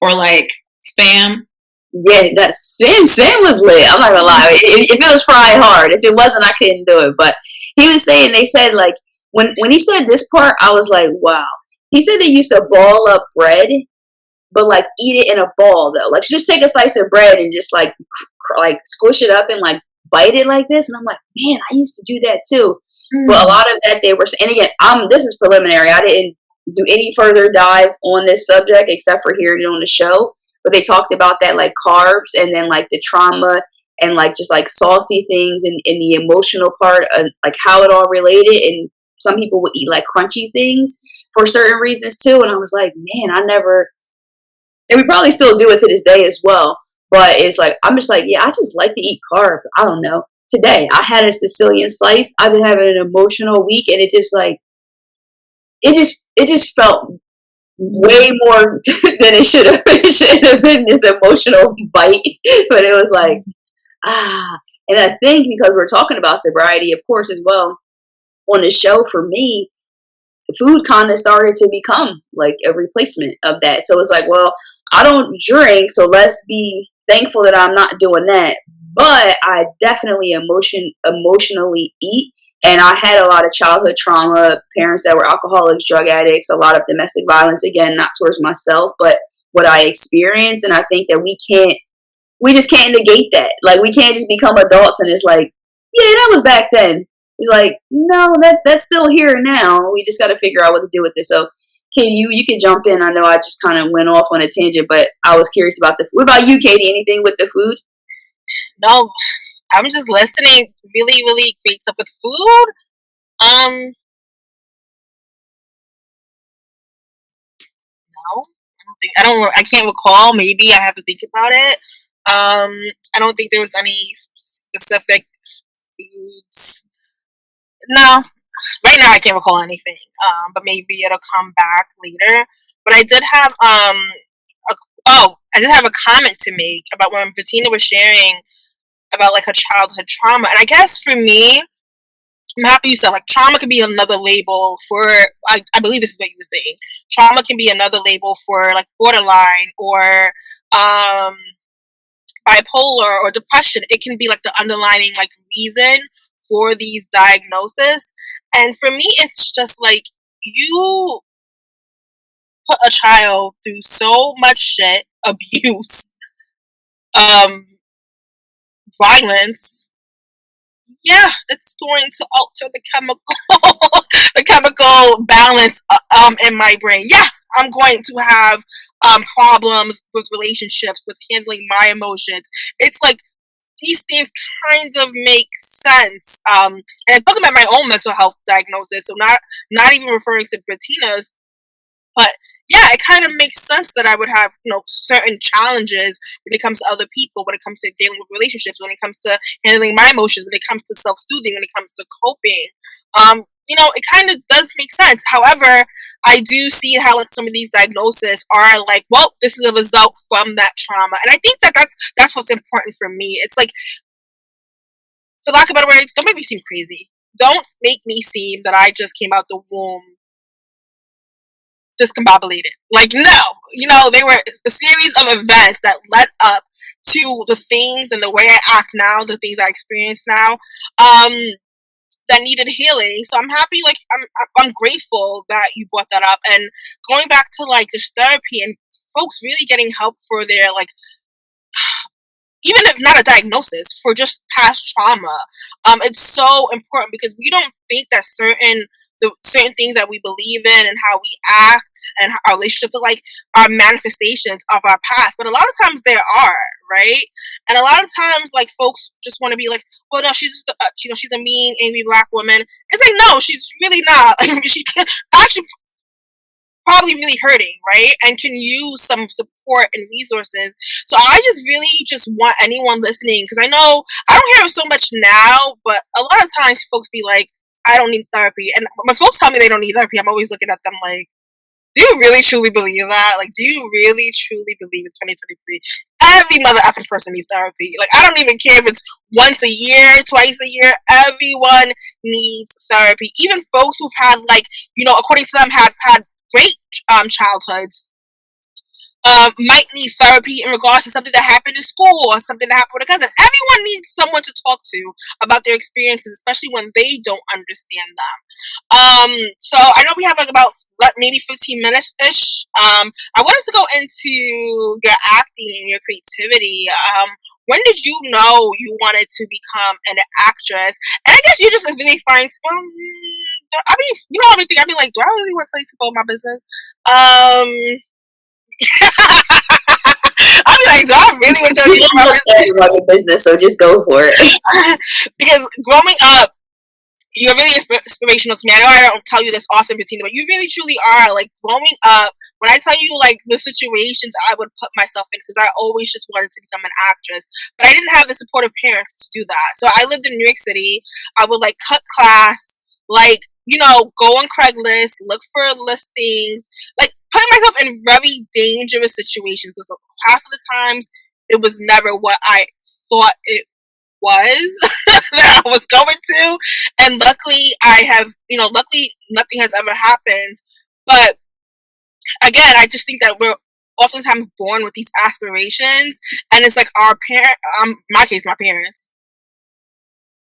or like Spam. Yeah, that's Spam was lit. I'm not gonna lie. If it was fried hard, if it wasn't, I couldn't do it. But he was saying, they said like when he said this part, I was like, wow. He said they used to ball up bread, but like eat it in a ball though. Like just take a slice of bread and just like squish it up and like bite it like this. And I'm like, man, I used to do that too. But a lot of that they were, and again, this is preliminary. I didn't do any further dive on this subject except for hearing it on the show. But they talked about that like carbs and then like the trauma and like just like saucy things and the emotional part of like how it all related. And some people would eat like crunchy things for certain reasons too. And I was like, man, I never, and we probably still do it to this day as well. But it's like, I'm just like, yeah, I just like to eat carbs. I don't know. Today, I had a Sicilian slice. I've been having an emotional week, and it just like, it just felt way more than it should have. It should have been this emotional bite, but it was like, and I think because we're talking about sobriety, of course, as well on the show, for me, food kind of started to become like a replacement of that. So it's like, well, I don't drink, so let's be thankful that I'm not doing that. But I definitely emotionally eat. And I had a lot of childhood trauma, parents that were alcoholics, drug addicts, a lot of domestic violence, again, not towards myself, but what I experienced. And I think that we just can't negate that. Like, we can't just become adults and it's like, yeah, that was back then. It's like, no, that's still here and now. We just got to figure out what to do with it. So, you can jump in. I know I just kind of went off on a tangent, but I was curious about the food. What about you, Katie? Anything with the food? No, I'm just listening. Really, really great stuff with food. No, I can't recall. Maybe I have to think about it. I don't think there was any specific foods. No, right now I can't recall anything. But maybe it'll come back later. But I did have I did have a comment to make about when Brettina was sharing about like her childhood trauma. And I guess for me, I'm happy you said like trauma can be another label for I believe this is what you were saying. Trauma can be another label for like borderline or bipolar or depression. It can be like the underlying like reason for these diagnoses. And for me it's just like you put a child through so much shit, abuse, violence, yeah, it's going to alter the chemical balance in my brain. Yeah, I'm going to have problems with relationships, with handling my emotions. It's like these things kind of make sense. And I'm talking about my own mental health diagnosis, so not even referring to Brettina's, but yeah, it kind of makes sense that I would have, certain challenges when it comes to other people, when it comes to dealing with relationships, when it comes to handling my emotions, when it comes to self-soothing, when it comes to coping. It kind of does make sense. However, I do see how like some of these diagnoses are like, well, this is a result from that trauma, and I think that's what's important for me. It's like, for lack of better words, don't make me seem crazy. Don't make me seem that I just came out the womb discombobulated. Like, no, they were a series of events that led up to the things and the way I act now, the things I experience now, that needed healing. So I'm happy, like, I'm grateful that you brought that up. And going back to, like, this therapy and folks really getting help for their, like, even if not a diagnosis, for just past trauma, it's so important because we don't think that certain things that we believe in and how we act and how our relationships look like are manifestations of our past, but a lot of times they are, right? And a lot of times, like, folks just want to be like, well, no, she's just she's a mean, angry black woman. It's like, no, she's really not. Like, she can actually probably really hurting, right? And can use some support and resources. So I just really just want anyone listening, because I know I don't hear it so much now, but a lot of times folks be like, I don't need therapy. And when folks tell me they don't need therapy, I'm always looking at them like, do you really truly believe that? Like, do you really truly believe in 2023? Every mother effing person needs therapy. Like, I don't even care if it's once a year, twice a year. Everyone needs therapy. Even folks who've had, like, according to them, had great childhoods, might need therapy in regards to something that happened in school or something that happened with a cousin. Everyone needs someone to talk to about their experiences, especially when they don't understand them. So I know we have like about maybe 15 minutes ish. I wanted to go into your acting and your creativity. When did you know you wanted to become an actress? And I guess you just really inspiring. I mean, everything. I mean, like, do I really want to tell you people my business? I'll be like, do I really want to tell you about your business? So just go for it. Because growing up, you're really inspirational to me. I know I don't tell you this often, Brettina, but you really truly are. Like, growing up, when I tell you, like, the situations I would put myself in, because I always just wanted to become an actress, but I didn't have the supportive parents to do that. So I lived in New York City. I would, like, cut class, like, go on Craigslist, look for listings, like, putting myself in very dangerous situations, because half of the times it was never what I thought it was that I was going to. And luckily luckily nothing has ever happened. But again, I just think that we're oftentimes born with these aspirations, and it's like our my parents,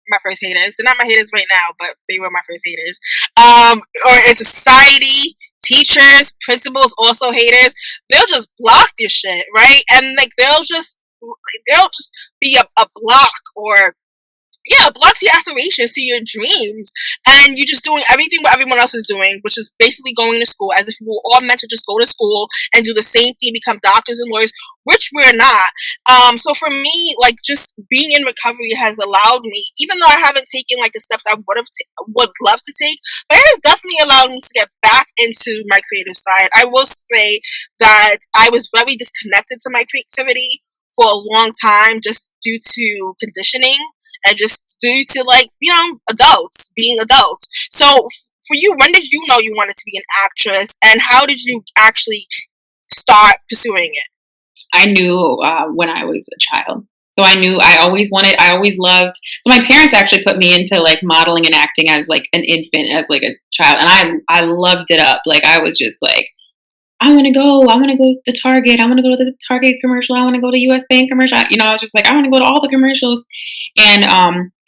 my first haters. They're not my haters right now, but they were my first haters. Or in society, teachers, principals, also haters. They'll just block your shit, right? And like they'll just be a block, or block to your aspirations, to your dreams, and you're just doing everything what everyone else is doing, which is basically going to school, as if we were all meant to just go to school and do the same thing, become doctors and lawyers, which we're not. So for me, like, just being in recovery has allowed me, even though I haven't taken like the steps I would love to take, but it has definitely allowed me to get back into my creative side. I will say that I was very disconnected to my creativity for a long time, just due to conditioning, and just due to, like, adults being adults. So for you, when did you know you wanted to be an actress, and how did you actually start pursuing it? I knew when I was a child. So I always loved. So my parents actually put me into like modeling and acting as like an infant, as like a child. And I loved it up. Like, I was just like, I want to go to Target. I want to go to the Target commercial. I want to go to US Bank commercial. I was just like, I want to go to all the commercials. And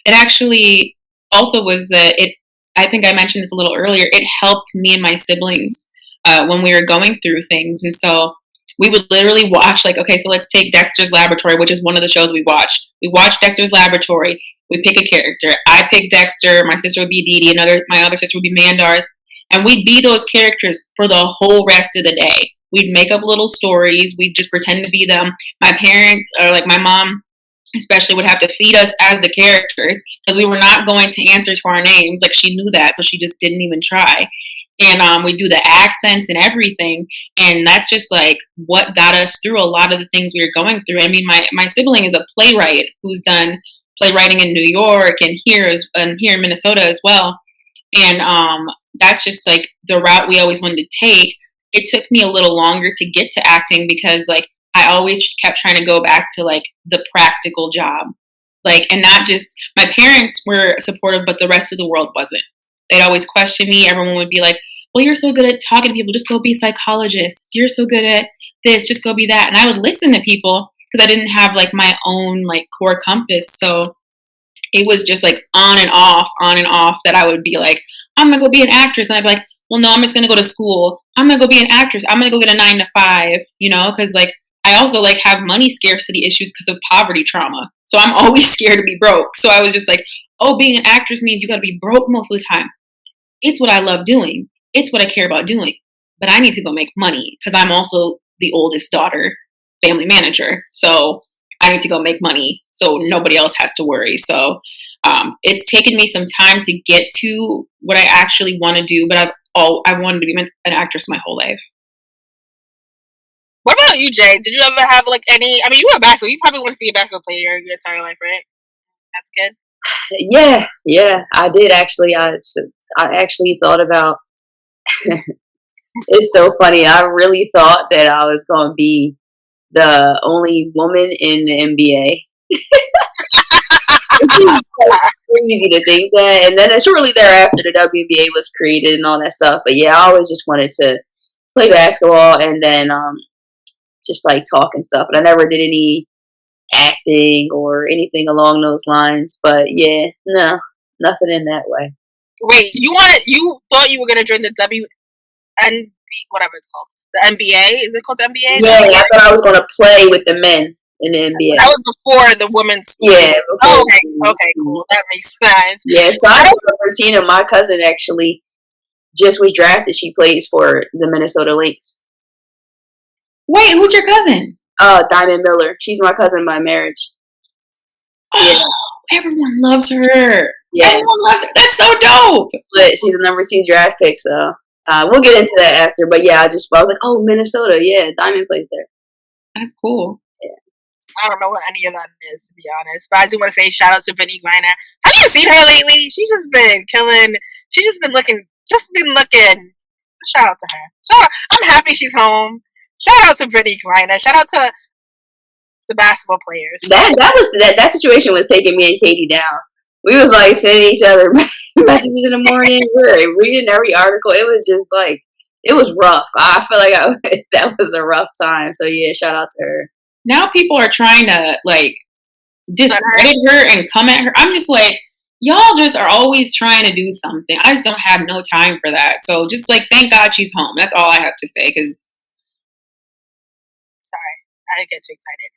it actually also was I think I mentioned this a little earlier. It helped me and my siblings when we were going through things. And so we would literally watch, like, okay, so let's take Dexter's Laboratory, which is one of the shows we watched. We watched Dexter's Laboratory. We pick a character. I pick Dexter. My sister would be Dee Dee. My other sister would be Mandarth. And we'd be those characters for the whole rest of the day. We'd make up little stories. We'd just pretend to be them. My parents, or like my mom especially, would have to feed us as the characters, because we were not going to answer to our names. Like, she knew that, so she just didn't even try. And we do the accents and everything. And that's just like what got us through a lot of the things we were going through. I mean, my sibling is a playwright who's done playwriting in New York and here in Minnesota as well. And that's just like the route we always wanted to take. It took me a little longer to get to acting, because like I always kept trying to go back to like the practical job. Like, and not just my parents were supportive, but the rest of the world wasn't. They'd always question me. Everyone would be like, well, you're so good at talking to people. Just go be psychologists. You're so good at this. Just go be that. And I would listen to people because I didn't have like my own like core compass. So it was just like on and off that I would be like, I'm going to go be an actress. And I'd be like, well, no, I'm just going to go to school. I'm going to go be an actress. I'm going to go get a 9 to 5, because like I also like have money scarcity issues because of poverty trauma. So I'm always scared to be broke. So I was just like, oh, being an actress means you got to be broke most of the time. It's what I love doing. It's what I care about doing. But I need to go make money because I'm also the oldest daughter, family manager. So I need to go make money so nobody else has to worry. So it's taken me some time to get to what I actually want to do. But I've I wanted to be an actress my whole life. What about you, Jay? Did you ever have like any? I mean, you were a basketball. You probably wanted to be a basketball player your entire life, right? That's good. Yeah, I did actually. I actually thought about. It's so funny. I really thought that I was going to be the only woman in the NBA. It's crazy to think that. And then shortly thereafter, the WNBA was created and all that stuff. But yeah, I always just wanted to play basketball and then just like talk and stuff. But I never did any acting or anything along those lines. But yeah, no, nothing in that way. Wait, you thought you were gonna join the whatever it's called, the NBA? Is it called the NBA? Yeah, I thought I was gonna play with the men in the NBA. That was before the women's. Yeah. Oh, okay, cool. That makes sense. Yeah, so I know Brettina, my cousin, actually just was drafted. She plays for the Minnesota Lynx. Wait, who's your cousin? Diamond Miller. She's my cousin by marriage. Oh, everyone loves her. Yeah. Everyone loves her. That's so dope. But she's a number 2 draft pick, so we'll get into that after. But yeah, I was like, oh, Minnesota, yeah, Diamond plays there. That's cool. Yeah. I don't know what any of that is, to be honest. But I do want to say shout out to Brittany Griner. Have you seen her lately? She's just been killing. She's just been looking. Shout out to her. Shout out. I'm happy she's home. Shout out to Brittany Griner. Shout out to the basketball players. That situation was taking me and Katie down. We was like sending each other messages in the morning. We were reading every article. It was just like, it was rough. I feel like that was a rough time. So yeah, shout out to her. Now people are trying to like discredit her and come at her. I'm just like, y'all just are always trying to do something. I just don't have no time for that. So just like, thank God she's home. That's all I have to say. Because sorry, I get too excited.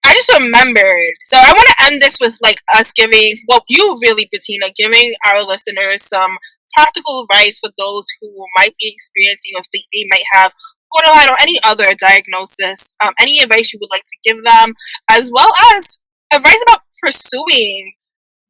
I just remembered. So I want to end this with like us giving, well, you really, Brettina, giving our listeners some practical advice for those who might be experiencing or think they might have borderline or any other diagnosis. Any advice you would like to give them, as well as advice about pursuing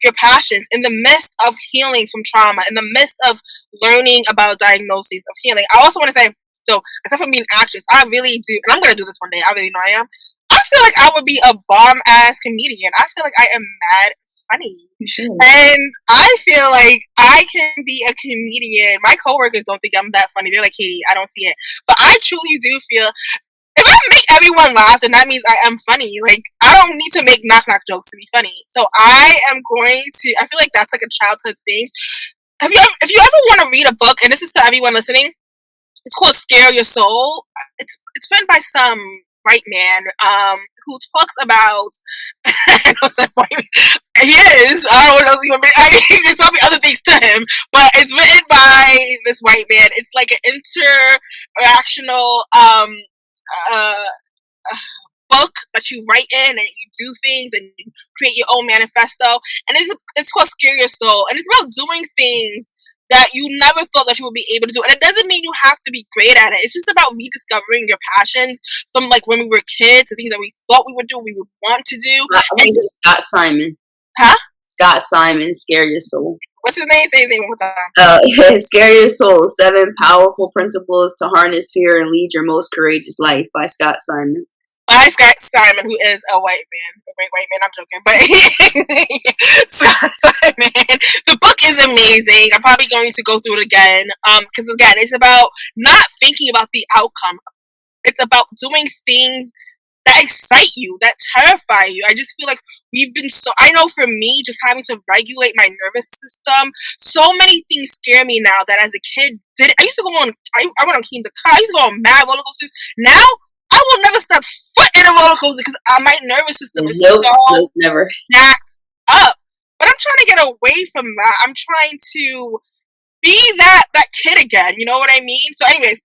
your passions in the midst of healing from trauma, in the midst of learning about diagnoses of healing. I also want to say, so except for being an actress, I really do, and I'm going to do this one day, I really know I am. I feel like I would be a bomb-ass comedian. I feel like I am mad funny. And I feel like I can be a comedian. My coworkers don't think I'm that funny. They're like, Katie, I don't see it. But I truly do feel, if I make everyone laugh, then that means I am funny. Like, I don't need to make knock-knock jokes to be funny. So I am going to, I feel like that's like a childhood thing. If you ever want to read a book, and this is to everyone listening, it's called Scare Your Soul. It's written by some white man who talks about I know some white man. He is. I don't know what else you want to be. There's probably other things to him, but it's written by this white man. It's like an interactional book that you write in and you do things and you create your own manifesto. And it's called Scare Your Soul, and it's about doing things that you never thought that you would be able to do. And it doesn't mean you have to be great at it. It's just about rediscovering your passions from like when we were kids, the things that we thought we would do, we would want to do. I think it's Scott Simon. Huh? Scott Simon, Scare Your Soul. What's his name? Say his name one more time. Scare Your Soul, 7 Powerful Principles to Harness Fear and Lead Your Most Courageous Life by Scott Simon. By Scott Simon, who is a white man. A great white man, I'm joking. But Scott Simon. The book is amazing. I'm probably going to go through it again. Because again, it's about not thinking about the outcome. It's about doing things that excite you, that terrify you. I just feel like I know for me, just having to regulate my nervous system, so many things scare me now that as a kid, I used to go on, I went on King the Car, I used to go on mad roller coasters. Now, I will never step foot in a roller coaster because my nervous system is never jacked up. But I'm trying to get away from that. I'm trying to be that kid again. You know what I mean? So anyways,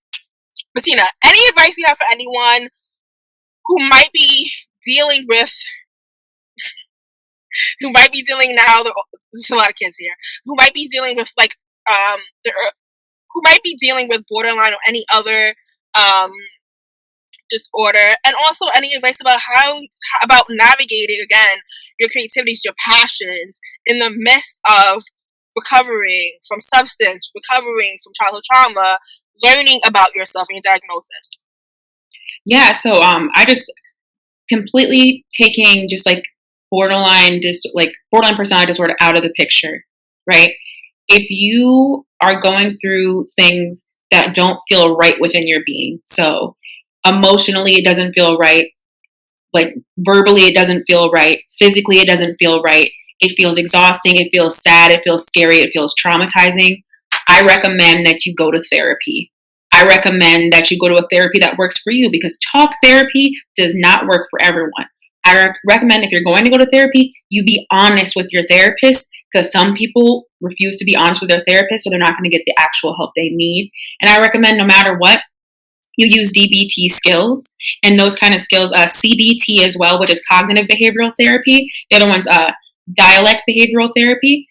Brettina, any advice you have for anyone who might be dealing with, there's a lot of kids here, who might be dealing with like, who might be dealing with borderline or any other disorder, and also any advice about navigating again your creativities, your passions in the midst of recovering from substance, recovering from childhood trauma, learning about yourself and your diagnosis? Yeah, so I just completely taking just like borderline personality disorder out of the picture, right? If you are going through things that don't feel right within your being, so emotionally it doesn't feel right, like verbally it doesn't feel right, physically it doesn't feel right, it feels exhausting, it feels sad, it feels scary, it feels traumatizing, I recommend that you go to therapy. I recommend that you go to a therapy that works for you, because talk therapy does not work for everyone. I recommend, if you're going to go to therapy, you be honest with your therapist, because some people refuse to be honest with their therapist, so they're not going to get the actual help they need. And I recommend, no matter what, you use DBT skills and those kind of skills, CBT as well, which is cognitive behavioral therapy. The other one's dialect behavioral therapy.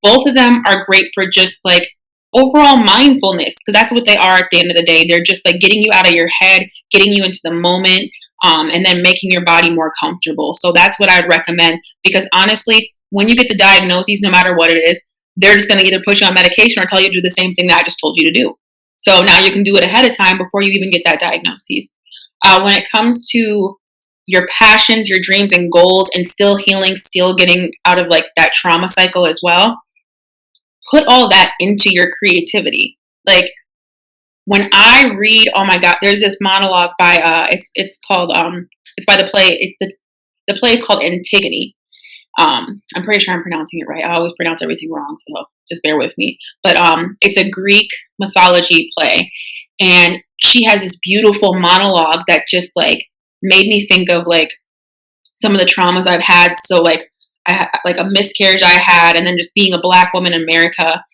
Both of them are great for just like overall mindfulness, because that's what they are at the end of the day. They're just like getting you out of your head, getting you into the moment, and then making your body more comfortable. So that's what I'd recommend, because honestly, when you get the diagnoses, no matter what it is, they're just going to either put you on medication or tell you to do the same thing that I just told you to do. So now you can do it ahead of time before you even get that diagnosis. When it comes to your passions, your dreams and goals, and still healing, still getting out of like that trauma cycle as well, put all that into your creativity. Like when I read, oh my God, there's this monologue by it's called it's by the play. The play is called Antigone. I'm pretty sure I'm pronouncing it right. I always pronounce everything wrong, so just bear with me. But it's a Greek mythology play, and she has this beautiful monologue that just like made me think of like some of the traumas I've had. So like I had like a miscarriage I had, and then just being a Black woman in America.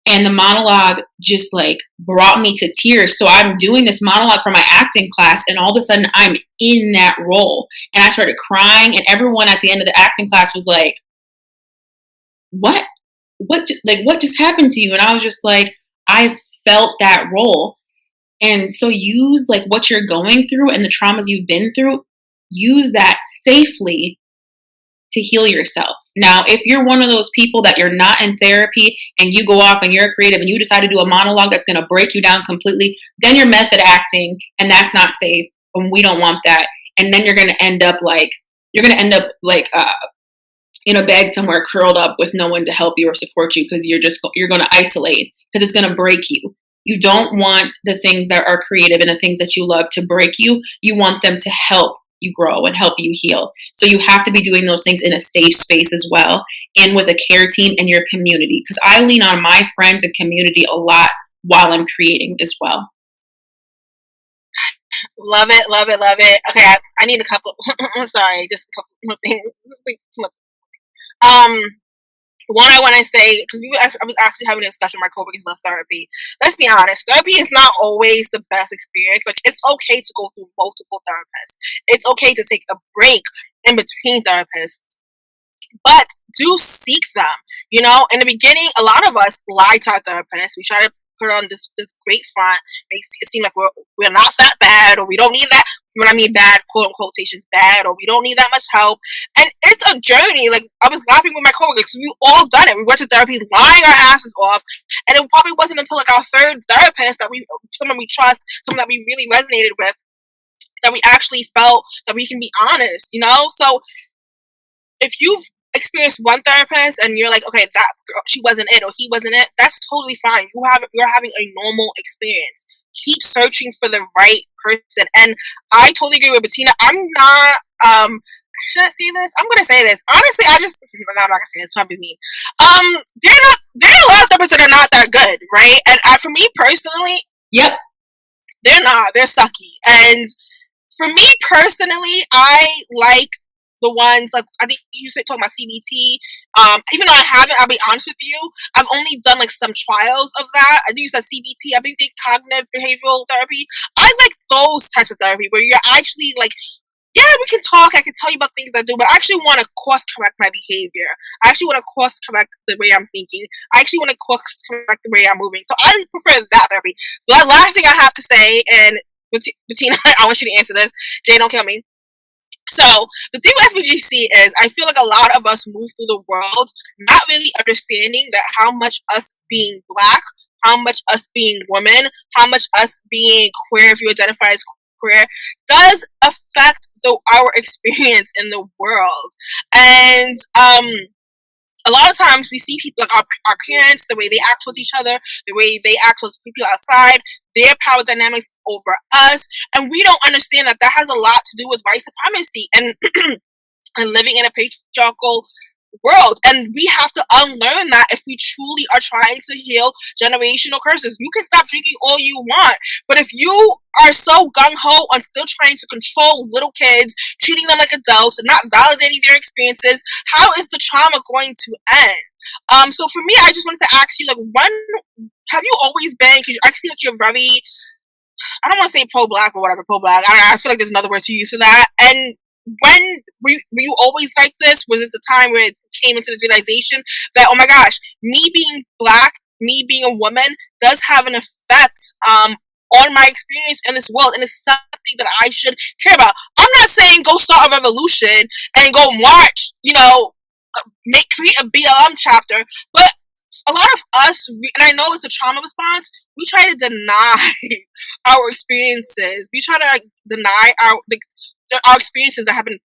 And the monologue just like brought me to tears. So I'm doing this monologue for my acting class, and all of a sudden I'm in that role. And I started crying, and everyone at the end of the acting class was like, what just happened to you? And I was just like, I felt that role. And so use like what you're going through and the traumas you've been through, use that safely to heal yourself. Now, if you're one of those people that you're not in therapy and you go off and you're creative and you decide to do a monologue that's going to break you down completely, then you're method acting, and that's not safe, and we don't want that. And then you're going to end up like in a bed somewhere curled up with no one to help you or support you, because you're going to isolate, because it's going to break you. You don't want the things that are creative and the things that you love to break you. You want them to help you grow and help you heal. So you have to be doing those things in a safe space as well, and with a care team and your community, because I lean on my friends and community a lot while I'm creating as well. Love it, love it, love it. Okay, I need a couple. Sorry, just a couple more things. One, I want to say, because I was actually having a discussion with my coworkers about therapy. Let's be honest, therapy is not always the best experience, but it's okay to go through multiple therapists. It's okay to take a break in between therapists, but do seek them. You know, in the beginning, a lot of us lie to our therapists. We try to put on this great front, makes it seem like we're not that bad, or we don't need that. When I mean bad, quote unquote, bad, or we don't need that much help. And it's a journey. Like, I was laughing with my coworkers. We all done it. We went to therapy lying our asses off. And it probably wasn't until like our third therapist that someone we trust, someone that we really resonated with, that we actually felt that we can be honest, you know? So if you've experienced one therapist and you're like, okay, that girl, she wasn't it or he wasn't it, that's totally fine. You're having a normal experience. Keep searching for the right person. And I totally agree with Brettina. I'm not should I say this? I'm gonna say this. Honestly, I'm not gonna say this, it's probably mean. There are a lot of therapists that are not that good, right? And for me personally, yep, they're not. They're sucky. And for me personally, I like the ones, like, I think you said talking about CBT. Even though I haven't, I'll be honest with you, I've only done like some trials of that. I think you said CBT. I think cognitive behavioral therapy. I like those types of therapy where you're actually like, yeah, we can talk. I can tell you about things I do, but I actually want to course correct my behavior. I actually want to course correct the way I'm thinking. I actually want to course correct the way I'm moving. So I prefer that therapy. The last thing I have to say, and Brettina, I want you to answer this. Jay, don't kill me. So the thing with SBGC is I feel like a lot of us move through the world not really understanding that how much us being Black, how much us being women, how much us being queer, if you identify as queer, does affect our experience in the world. And a lot of times we see people like our parents, the way they act towards each other, the way they act towards people outside, their power dynamics over us, and we don't understand that has a lot to do with white supremacy and and living in a patriarchal world. And we have to unlearn that if we truly are trying to heal generational curses. You can stop drinking all you want, but if you are so gung-ho on still trying to control little kids, treating them like adults and not validating their experiences, how is the trauma going to end? So for me, I just wanted to ask you, like, when have you always been, because I see that you're very, I don't want to say pro-Black or whatever, pro-Black, I feel like there's another word to use for that, and when were you always like this? Was this a time where it came into the realization that, oh my gosh, me being Black, me being a woman does have an effect on my experience in this world, and it's something that I should care about? I'm not saying go start a revolution and go march, create a BLM chapter, but a lot of us, and I know it's a trauma response, we try to deny our experiences. We try to deny our experiences that have been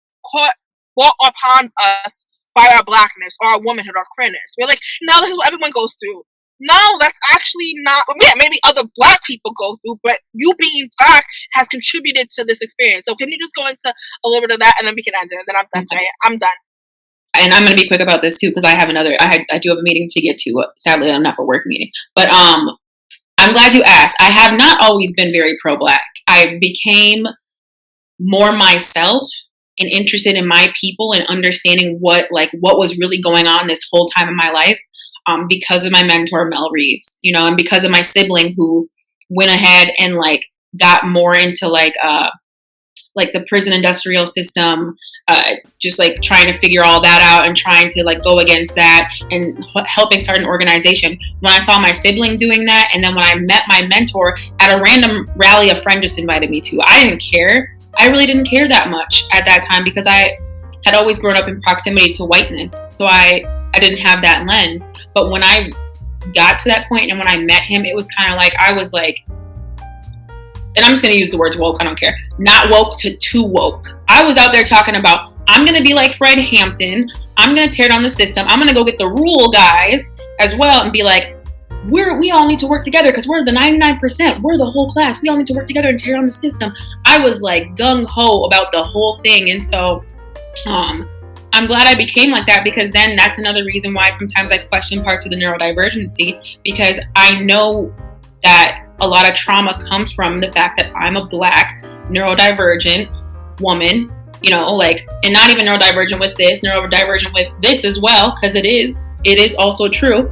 brought upon us by our Blackness or our womanhood or queerness. We're like, no, this is what everyone goes through. No, that's actually not. Yeah, maybe other Black people go through, but you being Black has contributed to this experience. So can you just go into a little bit of that, and then we can end it, and then I'm done. Okay. I'm done. And I'm going to be quick about this too, because I do have a meeting to get to. Sadly, I'm not for work meeting, but I'm glad you asked. I have not always been very pro-Black. I became more myself and interested in my people and understanding what was really going on this whole time in my life, because of my mentor Mel Reeves, and because of my sibling who went ahead and got more into the prison industrial system, just trying to figure all that out and trying to go against that and helping start an organization. When I saw my sibling doing that, and then when I met my mentor at a random rally a friend just invited me to, I didn't care. I really didn't care that much at that time because I had always grown up in proximity to whiteness. So I didn't have that lens. But when I got to that point and when I met him, it was kind of I was and I'm just going to use the words woke, I don't care. Not woke to too woke. I was out there talking about, I'm going to be like Fred Hampton. I'm going to tear down the system. I'm going to go get the rural guys as well and be like, we all need to work together because we're the 99%. We're the whole class. We all need to work together and tear down the system. I was gung-ho about the whole thing. And so I'm glad I became like that, because then that's another reason why sometimes I question parts of the neurodivergency, because I know that a lot of trauma comes from the fact that I'm a Black neurodivergent woman, and not even neurodivergent with this, neurodivergent with this as well, because it is also true.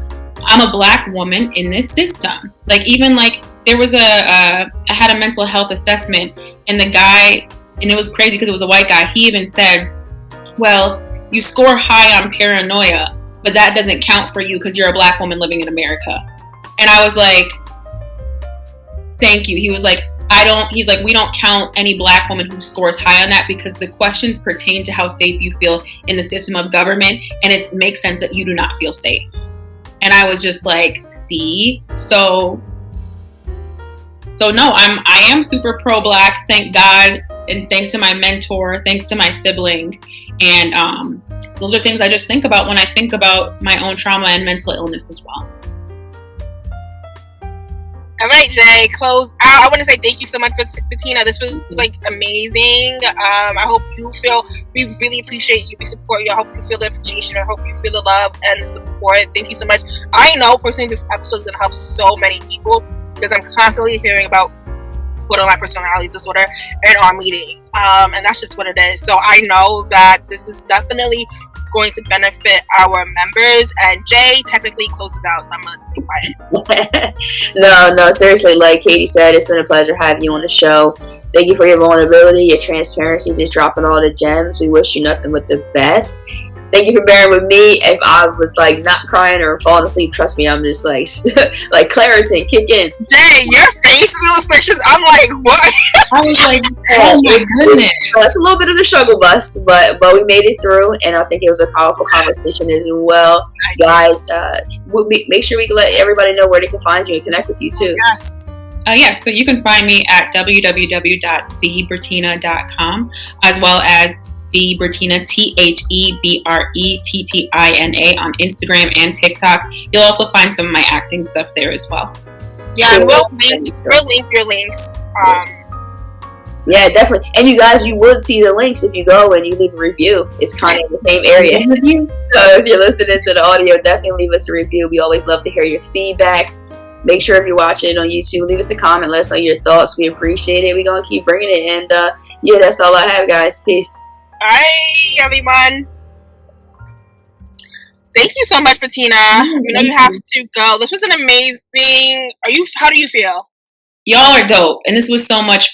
I'm a Black woman in this system. There was I had a mental health assessment, and the guy, and it was crazy because it was a white guy, he even said, well, you score high on paranoia, but that doesn't count for you because you're a Black woman living in America. And I was like, thank you. He was like, we don't count any Black woman who scores high on that because the questions pertain to how safe you feel in the system of government, and it makes sense that you do not feel safe. And I was just like, see? So no, I am super pro-Black, thank God, and thanks to my mentor, thanks to my sibling. And those are things I just think about when I think about my own trauma and mental illness as well. All right, Jay, close out. I want to say thank you so much, Brettina. This was amazing. I hope you feel, we really appreciate you. We support you. I hope you feel the appreciation. I hope you feel the love and the support. Thank you so much. I know personally this episode is going to help so many people because I'm constantly hearing about borderline personality disorder in our meetings. And that's just what it is. So I know that this is definitely going to benefit our members, and Jay technically closes out, so I'm gonna be quiet. No, seriously, like Katie said, it's been a pleasure having you on the show. Thank you for your vulnerability, your transparency, just dropping all the gems. We wish you nothing but the best. Thank you for bearing with me. If I was not crying or falling asleep, trust me, I'm just like Claritin, kick in. Jay, your face face in those pictures, I'm like, what? I was like, oh my goodness. It's a little bit of the struggle bus, but we made it through, and I think it was a powerful conversation as well. Guys, make sure we let everybody know where they can find you and connect with you too. Yes. So you can find me at www.thebrettina.com, as well as Brettina, TheBrettina on Instagram and TikTok. You'll also find some of my acting stuff there as well. Yeah, and we'll link your links. Yeah, definitely. And you guys, you would see the links if you go and you leave a review. It's kind of in the same area. So if you're listening to the audio, definitely leave us a review. We always love to hear your feedback. Make sure if you're watching it on YouTube, leave us a comment. Let us know your thoughts. We appreciate it. We're going to keep bringing it. And yeah, that's all I have, guys. Peace. Bye, everyone. Thank you so much, Brettina. We know you have to go. This was an amazing. How do you feel? Y'all are dope, and this was so much fun.